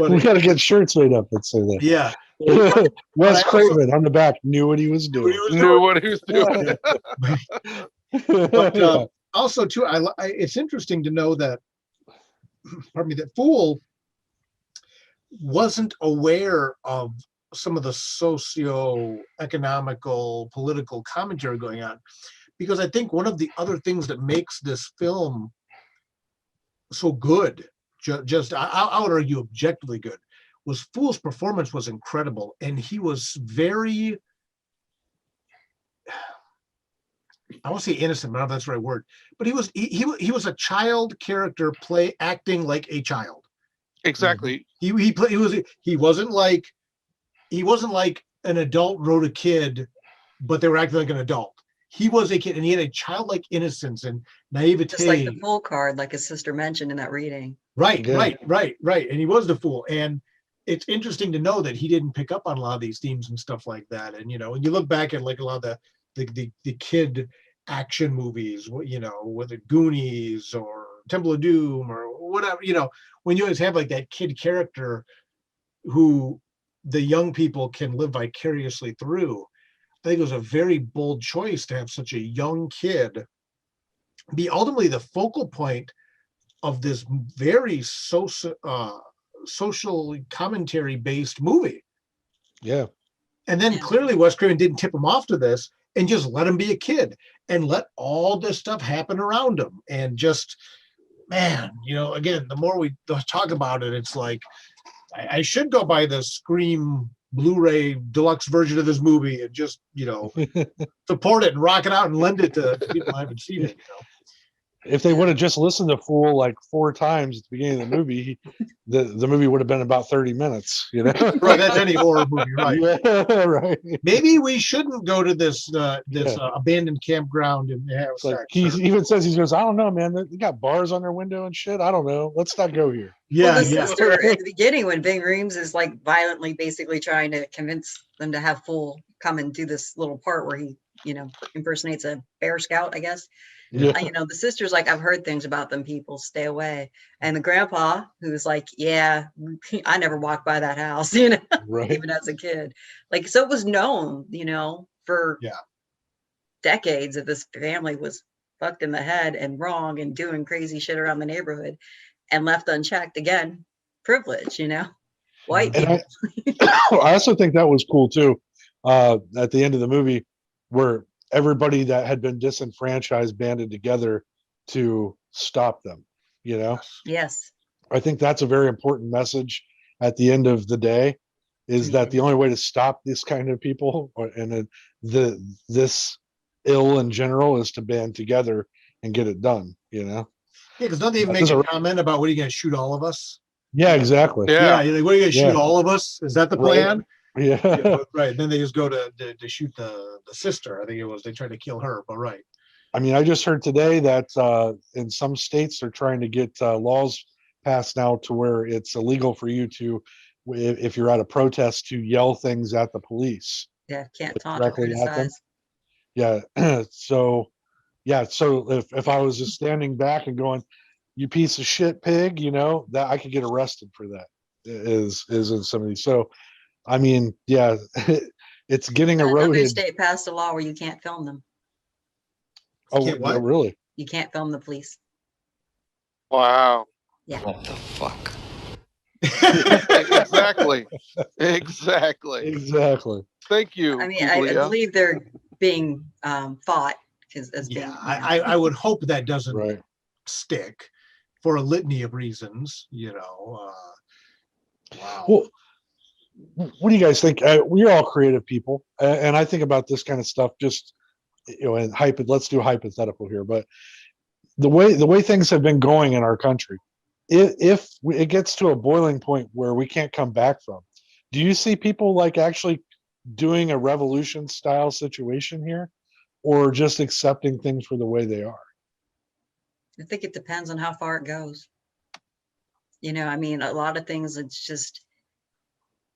we got to get shirts made up that say that. Yeah. Wes Craven on the back knew what he was doing. Knew what he was doing. But also, too, it's interesting to know that, pardon me, that Fool wasn't aware of some of the socio-economical, political commentary going on, because I think one of the other things that makes this film so good, I would argue objectively good, was Fool's performance was incredible, and he was very, I won't say innocent, but I don't know if that's the right word, but he was a child character acting like a child. Exactly. He wasn't like an adult wrote a kid, but they were acting like an adult. He was a kid, and he had a childlike innocence and naivete. Just like the Fool card, like his sister mentioned in that reading. Right. And he was the Fool. And it's interesting to know that he didn't pick up on a lot of these themes and stuff like that. And, you know, when you look back at like a lot of the kid action movies, you know, whether Goonies or Temple of Doom or whatever, you know, when you always have like that kid character who the young people can live vicariously through, I think it was a very bold choice to have such a young kid be ultimately the focal point of this very social commentary based movie. Yeah. And then clearly Wes Craven didn't tip him off to this and just let him be a kid and let all this stuff happen around him. And just, man, you know, again, the more we talk about it, it's like, I should go buy the Scream Blu-ray deluxe version of this movie and just, you know, support it and rock it out and lend it to people who haven't seen it, you know. if they would have just listened to Fool like 4 times at the beginning of the movie, the movie would have been about 30 minutes, you know? Right, that's any horror movie, right? Yeah, right. Maybe we shouldn't go to this abandoned campground and have It's like sex. he even says, he goes, I don't know, man. They got bars on their window and shit. I don't know. Let's not go here. Yeah, well, the sister at the beginning when Bing Reams is like violently basically trying to convince them to have Fool come and do this little part where he, impersonates a Bear Scout, I guess. Yeah. The sister's like, I've heard things about them people, stay away. And the grandpa, who's like, yeah, I never walked by that house, Right. even as a kid. Like, so it was known, for decades that this family was fucked in the head and wrong and doing crazy shit around the neighborhood and left unchecked. Again, privilege, white people. I also think that was cool too. At the end of the movie, where everybody that had been disenfranchised banded together to stop them, Yes. I think that's a very important message at the end of the day, is that the only way to stop this kind of people and this ill in general is to band together and get it done, Yeah, because don't they even make a comment about, what are you going to shoot all of us? Yeah, exactly. Yeah, like, what are you going to shoot all of us? Is that the plan? Right. Yeah. Right. Then they just go to shoot the sister. I think it was, they tried to kill her, but right. I mean, I just heard today that in some states they're trying to get laws passed now to where it's illegal for you to, if you're at a protest, to yell things at the police. Yeah, can't taunt or criticize. Yeah. So if I was just standing back and going, you piece of shit pig, that I could get arrested for that, is in some of these. So I mean, yeah, it's getting eroded. Another state passed a law where you can't film them. Oh, what? Really? You can't film the police. Wow. Yeah. What the fuck? Exactly. Thank you. I mean, I believe they're being fought as being. I would hope that doesn't stick for a litany of reasons. Wow. Well, what do you guys think? We're all creative people, and I think about this kind of stuff just, and let's do hypothetical here, but the way things have been going in our country, if it gets to a boiling point where we can't come back from, do you see people like actually doing a revolution style situation here, or just accepting things for the way they are? I think it depends on how far it goes. I mean, a lot of things, it's just,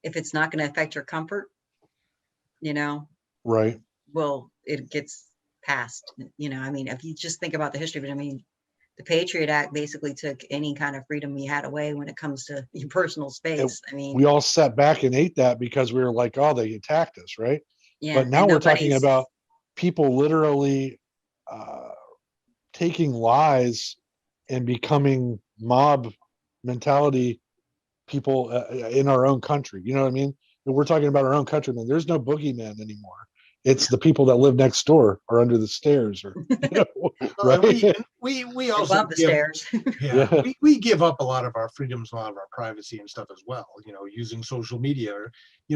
if it's not going to affect your comfort, right. Well, it gets passed. I mean, if you just think about the history of it, I mean, the Patriot Act basically took any kind of freedom you had away when it comes to your personal space. I mean, we all sat back and ate that because we were like, oh, they attacked us, right? Yeah. But now we're talking about people literally taking lies and becoming mob mentality people in our own country. You know what I mean? And we're talking about our own country. Then there's no boogeyman anymore. It's the people that live next door or under the stairs, or right? We also love the stairs. Yeah, we give up a lot of our freedoms, a lot of our privacy and stuff as well. Using social media, or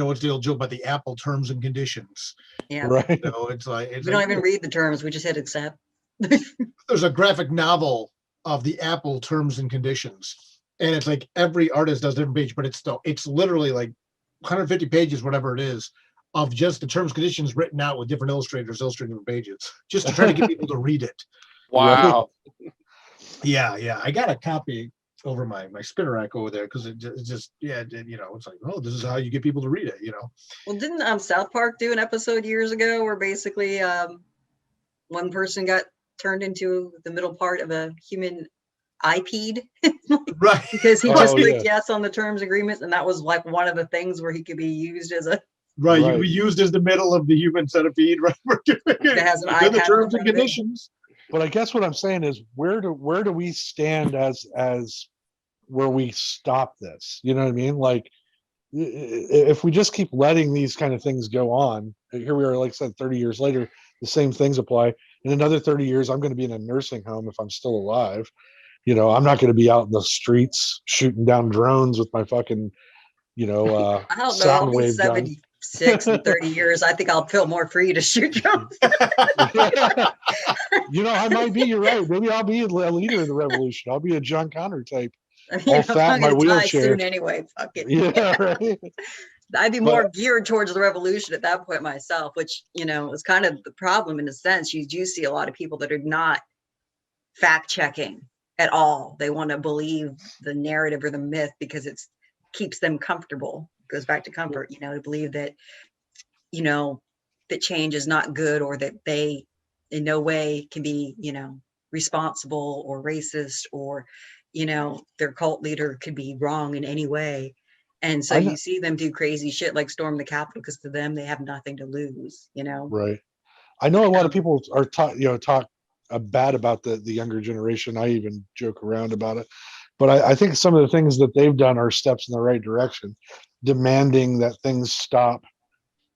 what's the old joke about the Apple terms and conditions? Yeah, right. It's like we don't even read the terms; we just hit accept. There's a graphic novel of the Apple terms and conditions, and it's like every artist does a different page, but it's literally like 150 pages, whatever it is, of just the terms and conditions written out with different illustrators illustrating different pages, just to try to get people to read it. Wow. Yeah. I got a copy over my spinner rack over there because it's like, oh, this is how you get people to read it. Well, didn't South Park do an episode years ago where basically one person got turned into the middle part of a human IP'd, right? Because he just clicked yes on the terms agreements, and that was like one of the things where he could be used as a you be used as the middle of the human centipede, right? It has an iPad the terms and conditions. But I guess what I'm saying is, where do we stand as where we stop this? You know what I mean? Like, if we just keep letting these kind of things go on, here we are, like I said, 30 years later, the same things apply. In another 30 years, I'm going to be in a nursing home if I'm still alive. I'm not going to be out in the streets shooting down drones with my fucking, I don't know, sound I'll be wave gun. 6 and 30 years, I think I'll feel more free to shoot drones. You know, I might be. You're right. Maybe I'll be a leader of the revolution. I'll be a John Connor type. I mean, All I'm fat in my gonna die wheelchair. soon anyway. Fuck it. Yeah, right. I'd be more geared towards the revolution at that point myself, which, you know, is kind of the problem in a sense. You do see a lot of people that are not fact checking at all. They want to believe the narrative or the myth because it keeps them comfortable. It goes back to comfort, you know, to believe that, you know, that change is not good, or that they in no way can be, you know, responsible or racist, or, you know, their cult leader could be wrong in any way. And so you see them do crazy shit like storm the Capitol because to them they have nothing to lose, you know. Right. I know a lot of people are talk bad about the younger generation. I even joke around about it, but I think some of the things that they've done are steps in the right direction, demanding that things stop.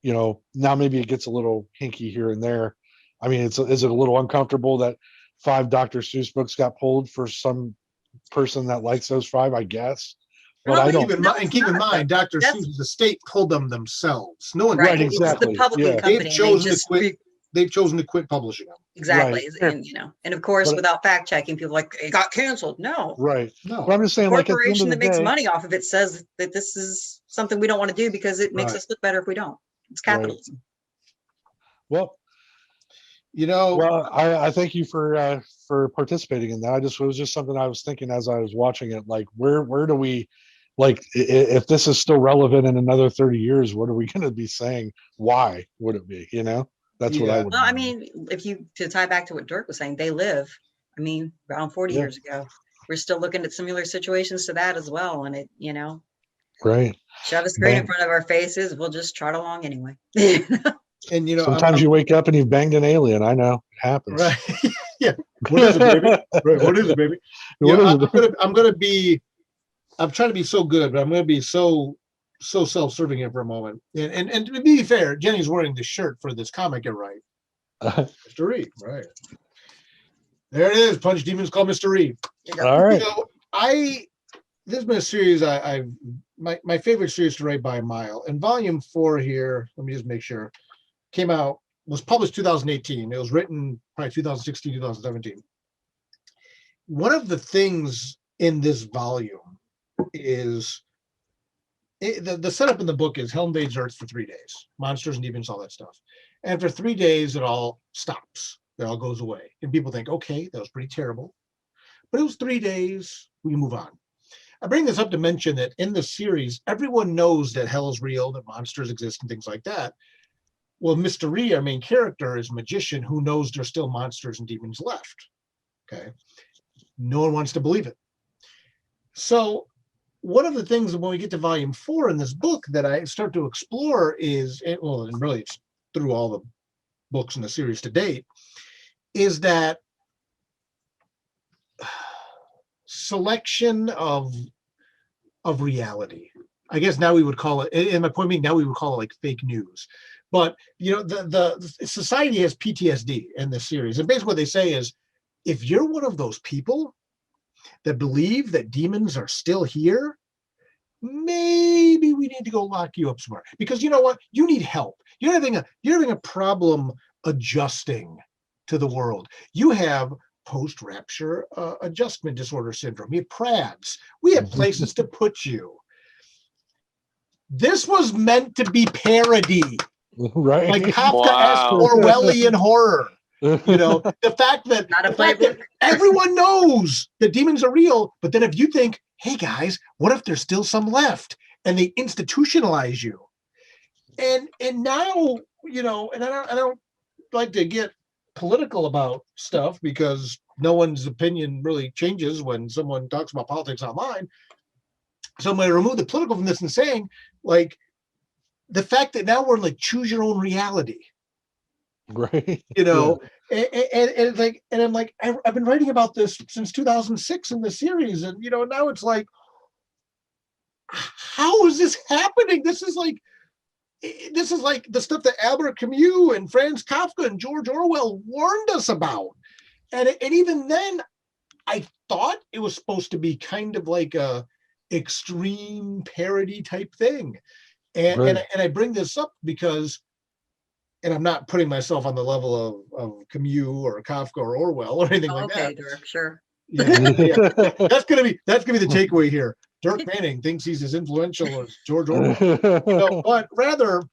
You know, now maybe it gets a little hinky here and there. I mean, is it a little uncomfortable that 5 Dr. Seuss books got pulled for some person that likes those 5? I guess. But I don't. Keep in mind, Dr. Seuss, the state pulled them themselves. No one. Right, exactly. It's the publishing company. They've chosen to quit publishing them. Exactly. Right. And, you know, and of course, without fact checking, people are like, it got canceled. No. Right. No. But I'm just saying, The like, at the end corporation of the that makes day, money off of it says that this is something we don't want to do because it makes us look better if we don't. It's capitalism. Well, you know, I thank you for participating in that. It was just something I was thinking as I was watching it. Like, where do we, like, if this is still relevant in another 30 years, what are we going to be saying? Why would it be? You know, that's what I would. Well, I mean, to tie back to what Dirk was saying, they live, I mean, around 40 years ago. We're still looking at similar situations to that as well. And it, you know, right. Shove a screen in front of our faces. We'll just trot along anyway. And, you know, sometimes you wake up and you've banged an alien. I know it happens. Right. Yeah. What is it, baby? Right. What is it, baby? I'm trying to be so good, but I'm going to be so self-serving here for a moment. And to be fair, Jenny's wearing the shirt for this comic, right? Mr. Reed, right? There it is. Punch Demons called Mr. Reed. All right. You know, this has been a series my favorite series to write by a mile. And volume 4 here, let me just make sure, was published 2018. It was written probably 2016, 2017. One of the things in this volume is the setup in the book is hell invades Earth for 3 days. Monsters and demons, all that stuff. And for 3 days, it all stops. It all goes away. And people think, okay, that was pretty terrible. But it was 3 days. We can move on. I bring this up to mention that in the series, everyone knows that hell is real, that monsters exist and things like that. Well, Mr. Ree, our main character, is a magician who knows there's still monsters and demons left. Okay. No one wants to believe it. So one of the things when we get to volume 4 in this book that I start to explore is, and really it's through all the books in the series to date, is that selection of reality. I guess now we would call it, in my point being, now we would call it like fake news. But, you know, the society has PTSD in this series. And basically what they say is, if you're one of those people that believe that demons are still here, maybe we need to go lock you up somewhere. Because you know what? You need help. You're having a problem adjusting to the world. You have post-rapture adjustment disorder syndrome. You have PRADS. We have places to put you. This was meant to be parody. Right. Like Kafka-esque Orwellian horror. You know, the fact that everyone knows that demons are real, but then if you think, hey guys, what if there's still some left? And they institutionalize you. And now, you know, and I don't like to get political about stuff because no one's opinion really changes when someone talks about politics online. So I'm going to remove the political from this and saying, like, the fact that now we're like choose your own reality. Right. You know, and I'm like, I've been writing about this since 2006 in the series, and you know, now it's like, how is this happening? This is like the stuff that Albert Camus and Franz Kafka and George Orwell warned us about, and even then, I thought it was supposed to be kind of like a extreme parody type thing. And I bring this up because, and I'm not putting myself on the level of Camus or Kafka or Orwell or anything like that. Dirk, sure. Yeah. That's gonna be the takeaway here. Dirk Manning thinks he's as influential as George Orwell. But rather,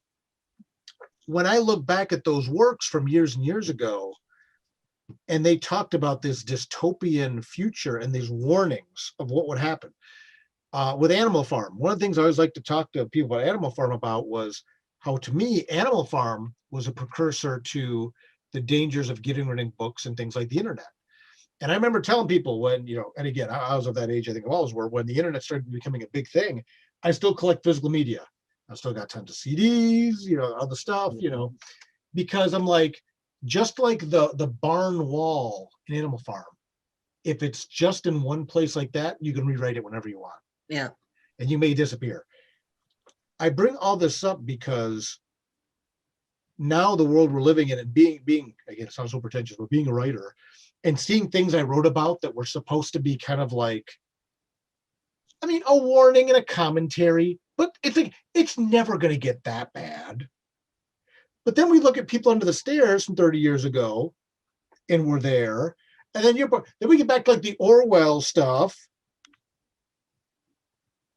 when I look back at those works from years and years ago, and they talked about this dystopian future and these warnings of what would happen. With Animal Farm, one of the things I always like to talk to people about Animal Farm about was how, to me, Animal Farm was a precursor to the dangers of getting rid of books and things like the internet. And I remember telling people when, and again, I was of that age, I think all were, when the internet started becoming a big thing, I still collect physical media. I still got tons of CDs, other stuff, because I'm like, just like the barn wall in Animal Farm, if it's just in one place like that, you can rewrite it whenever you want. Yeah. And you may disappear. I bring all this up because now the world we're living in, and being again, it sounds so pretentious, but being a writer and seeing things I wrote about that were supposed to be kind of like, a warning and a commentary, but it's like, it's never going to get that bad. But then we look at people under the stairs from 30 years ago, and we're there. And then we get back to like the Orwell stuff,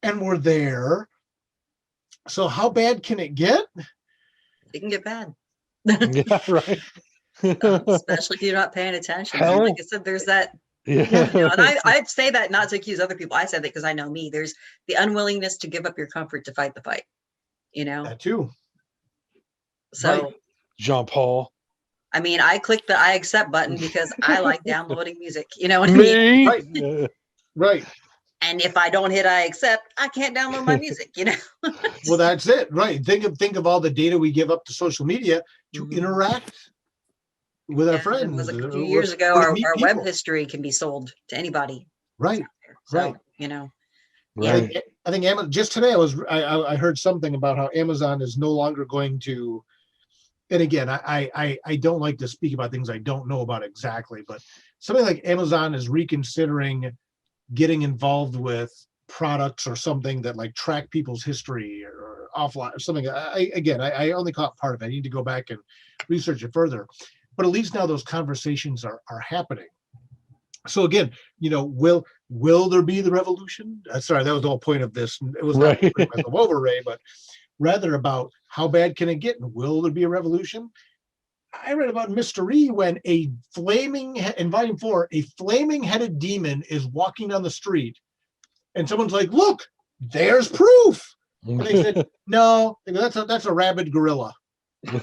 and we're there. So how bad can it get? It can get bad. Yeah, right. Especially if you're not paying attention. Hell. Like I said, there's that. Yeah. And I say that not to accuse other people. I said that because I know me. There's the unwillingness to give up your comfort to fight the fight. That too. So, right. Jean-Paul. I click the I accept button because I like downloading music. You know what I mean? Right. Right. And if I don't hit I accept, I can't download my music, Well, that's it. Right. Think of all the data we give up to social media to interact with our friends. It was a few years ago, our web history can be sold to anybody. Right. So, right. Right. I think Amazon, just today I heard something about how Amazon is no longer going to, and again, I don't like to speak about things I don't know about exactly, but something like Amazon is reconsidering getting involved with products or something that like track people's history or offline or something. I only caught part of it. I need to go back and research it further, but at least now those conversations are happening. So again, will there be the revolution? Sorry, that was the whole point of this. It was not the Wover Ray, but rather about how bad can it get and will there be a revolution? I read about Mystery when in Volume 4, a flaming headed demon is walking down the street and someone's like, look, there's proof. And they said, no, that's a rabid gorilla. And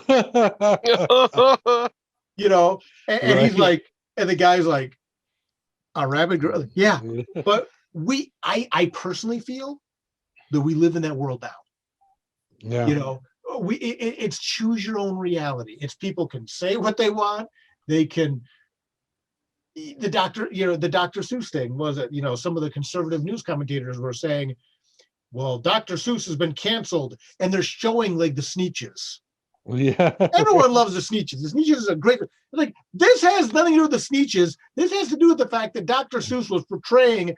he's like, and the guy's like, a rabid gorilla. Yeah. But I personally feel that we live in that world now. Yeah. It's choose your own reality. It's people can say what they want. They can, the Dr. Seuss thing was it, some of the conservative news commentators were saying, well, Dr. Seuss has been canceled, and they're showing like the Sneetches. Yeah. Everyone loves the Sneetches. The Sneetches is a great, like, this has nothing to do with the Sneetches. This has to do with the fact that Dr. Seuss was portraying,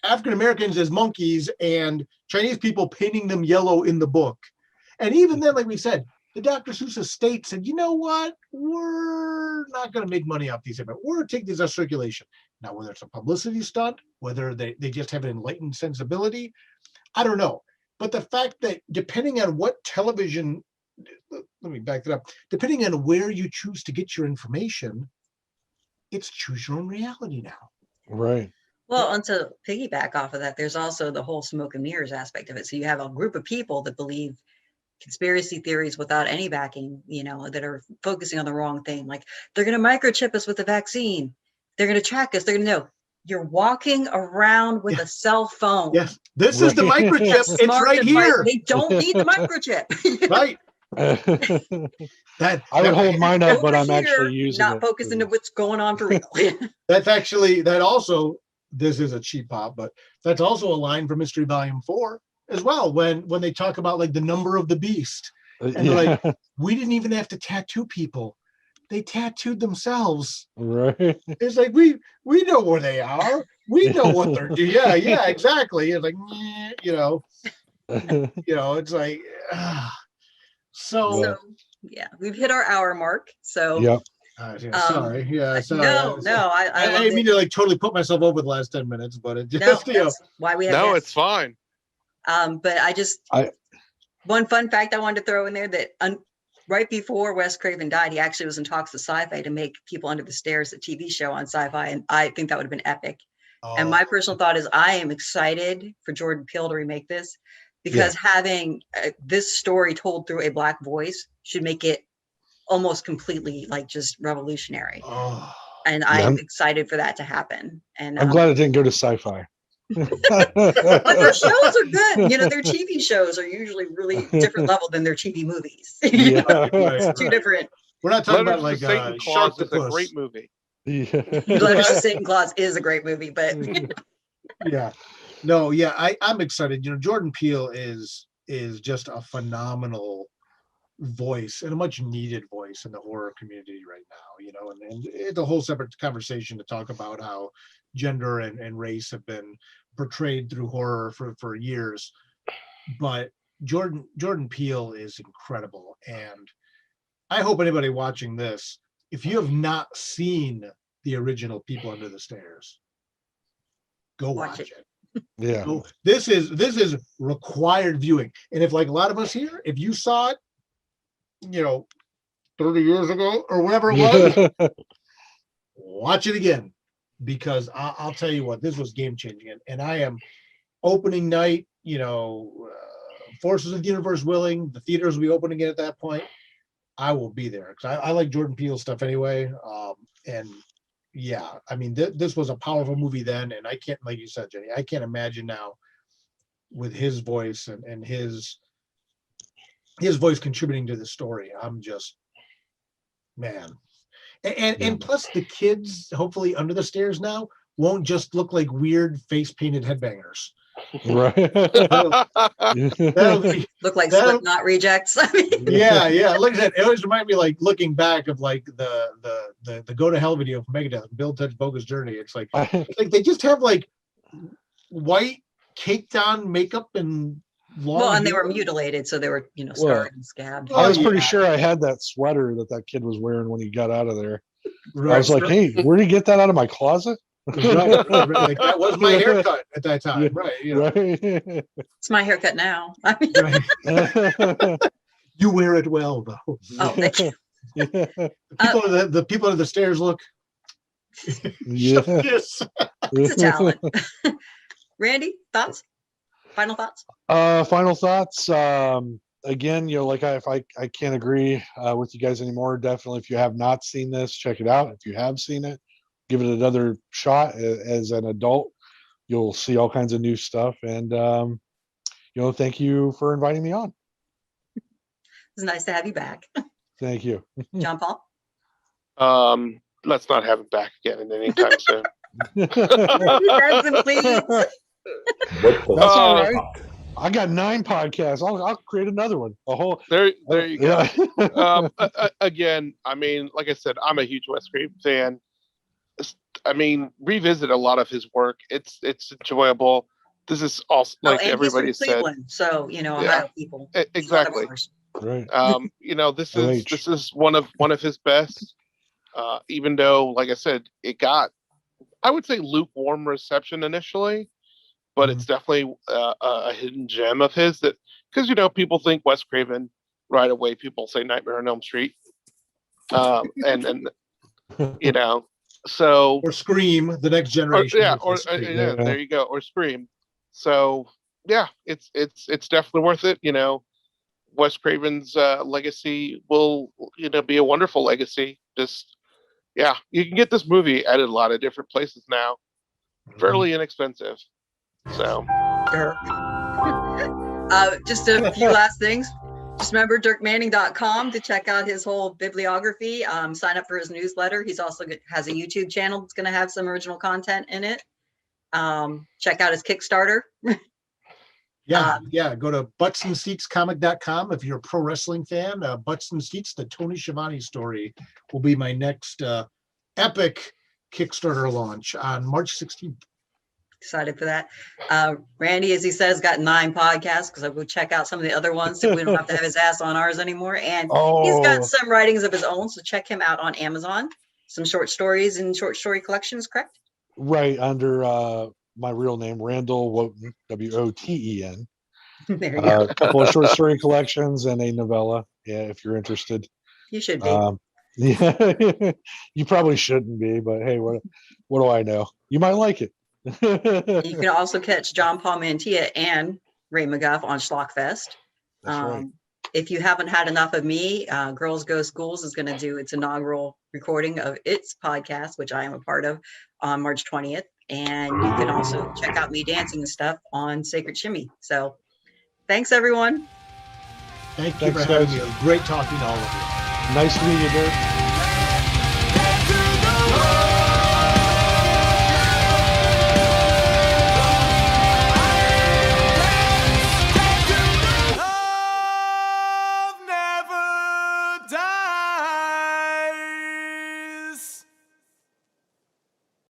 African Americans as monkeys and Chinese people painting them yellow in the book. And even then, like we said, the Dr. Seuss estate said, you know what? We're not going to make money off these. We're going to take these out of circulation. Now, whether it's a publicity stunt, whether they just have an enlightened sensibility, I don't know. But the fact that depending on what television, let me back that up, depending on where you choose to get your information, it's choose your own reality now. Right. Well, and to piggyback off of that, there's also the whole smoke and mirrors aspect of it. So you have a group of people that believe conspiracy theories without any backing, that are focusing on the wrong thing. Like they're going to microchip us with the vaccine. They're going to track us. They're going to know. You're walking around with a cell phone. Yes, this is the microchip. It's right here. They don't need the microchip. Right. I would hold mine up, but I'm actually using not focusing on what's going on for real. That also, this is a cheap pop, but that's also a line from Mystery Volume 4 as well. When they talk about like the number of the beast, and like we didn't even have to tattoo people. They tattooed themselves. Right. It's like we know where they are. We know what they're doing. Yeah, exactly. It's like, You know, it's like, so. So yeah, we've hit our hour mark. So Yep. Yeah, sorry. Yeah, sorry. No, I didn't mean to like totally put myself over the last 10 minutes, but it just, no, that's why we have No, guests. it's fine. But one fun fact I wanted to throw in there that right before Wes Craven died, he actually was in talks with Sci-Fi to make People Under the Stairs a TV show on Sci-Fi, and I think that would have been epic. And my personal thought is I am excited for Jordan Peele to remake this, because having this story told through a Black voice should make it almost completely like just revolutionary. And I'm excited for that to happen. And I'm glad it didn't go to Sci-Fi. but their shows are good. You know, their TV shows are usually really different level than their TV movies. Yeah. It's two different. We're not talking Letters about like to Satan Shark Claus is a great movie. Letters to Satan Claus is a great movie, but yeah. No, yeah, I'm excited. You know, Jordan Peele is just a phenomenal voice, and a much needed voice in the horror community right now, you know, and it's a whole separate conversation to talk about how gender and race have been portrayed through horror for years. But Jordan Peele is incredible, and I hope anybody watching this, if you have not seen the original People Under the Stairs, go watch it. Yeah. So this is required viewing. And if, like a lot of us here, if you saw it, you know, 30 years ago or whatever it was, watch it again, because I'll tell you what, this was game changing. And I am opening night, you know, forces of the universe willing, the theaters will be open again at that point. I will be there, because I like Jordan Peele stuff anyway. And yeah, I mean, this was a powerful movie then, and I can't, like you said, Jenny, I can't imagine now with his voice and his voice contributing to the story. I'm just, man. And plus the kids, hopefully under the stairs now, won't just look like weird face painted headbangers. Right. That'll be, look like Slipknot rejects. yeah. Like I said, it always reminds me, like, looking back of like the Go to Hell video from Megadeth, Bill Ted Bogus Journey. It's like they just have like white caked on makeup and long Well, and they hair. were mutilated, so they were, you know, scarred and scabbed. I was pretty yeah. sure I had that sweater that kid was wearing when he got out of there. Right. I was like, hey, where did you get that out of my closet? Right. Like, that was my haircut at that time, right? You know. Right. It's my haircut now. I mean, Right. You wear it well, though. oh, thank you. The people under the stairs look. Yeah. It's a talent. Randy, thoughts? Final thoughts? Final thoughts. Again, you know, like if I can't agree with you guys anymore. Definitely, if you have not seen this, check it out. If you have seen it, give it another shot. As an adult, you'll see all kinds of new stuff. And you know, thank you for inviting me on. It's nice to have you back. Thank you. John Paul? Let's not have it back again anytime soon. Present, please. That's all right. I got 9 podcasts. I'll create another one. A whole. There you go. Yeah. Again, I mean, like I said, I'm a huge Wes Craven fan. I mean, revisit a lot of his work. It's enjoyable. This is also, like everybody said. Cleveland, so you know, Ohio people. Exactly. Right. You know, this is one of his best. Even though, like I said, it got, I would say, lukewarm reception initially, but it's definitely a hidden gem of his. That, because, you know, people think Wes Craven right away. People say Nightmare on Elm Street, and you know, so or Scream, the next generation. There you go, or Scream. So yeah, it's definitely worth it. You know, Wes Craven's legacy will, you know, be a wonderful legacy. Just, yeah, you can get this movie at a lot of different places now, fairly inexpensive. So, just a few last things. Just remember DirkManning.com to check out his whole bibliography. Sign up for his newsletter. He's also has a YouTube channel that's going to have some original content in it. Check out his Kickstarter. Yeah. Go to buttsandseatscomic.com if you're a pro wrestling fan. Butts and Seats, the Tony Schiavone story, will be my next epic Kickstarter launch on March 16th. excited for that. Randy, as he says, got 9 podcasts because I'll go check out some of the other ones so we don't have to have his ass on ours anymore. And he's got some writings of his own, so check him out on Amazon. Some short stories and short story collections, correct? Right, under my real name, Randall Woten, Woten. There you go. A couple of short story collections and a novella. Yeah, if you're interested. You should be. Yeah, you probably shouldn't be, but hey, what do I know? You might like it. You can also catch John Paul Mantia and Ray McGuff on Schlockfest. That's right. If you haven't had enough of me, Girls Go Schools is going to do its inaugural recording of its podcast, which I am a part of, on March 20th. And you can also check out me dancing and stuff on Sacred Shimmy. So thanks, everyone. Thank you for having me. It was great talking to all of you. Nice to meet you, Dirk.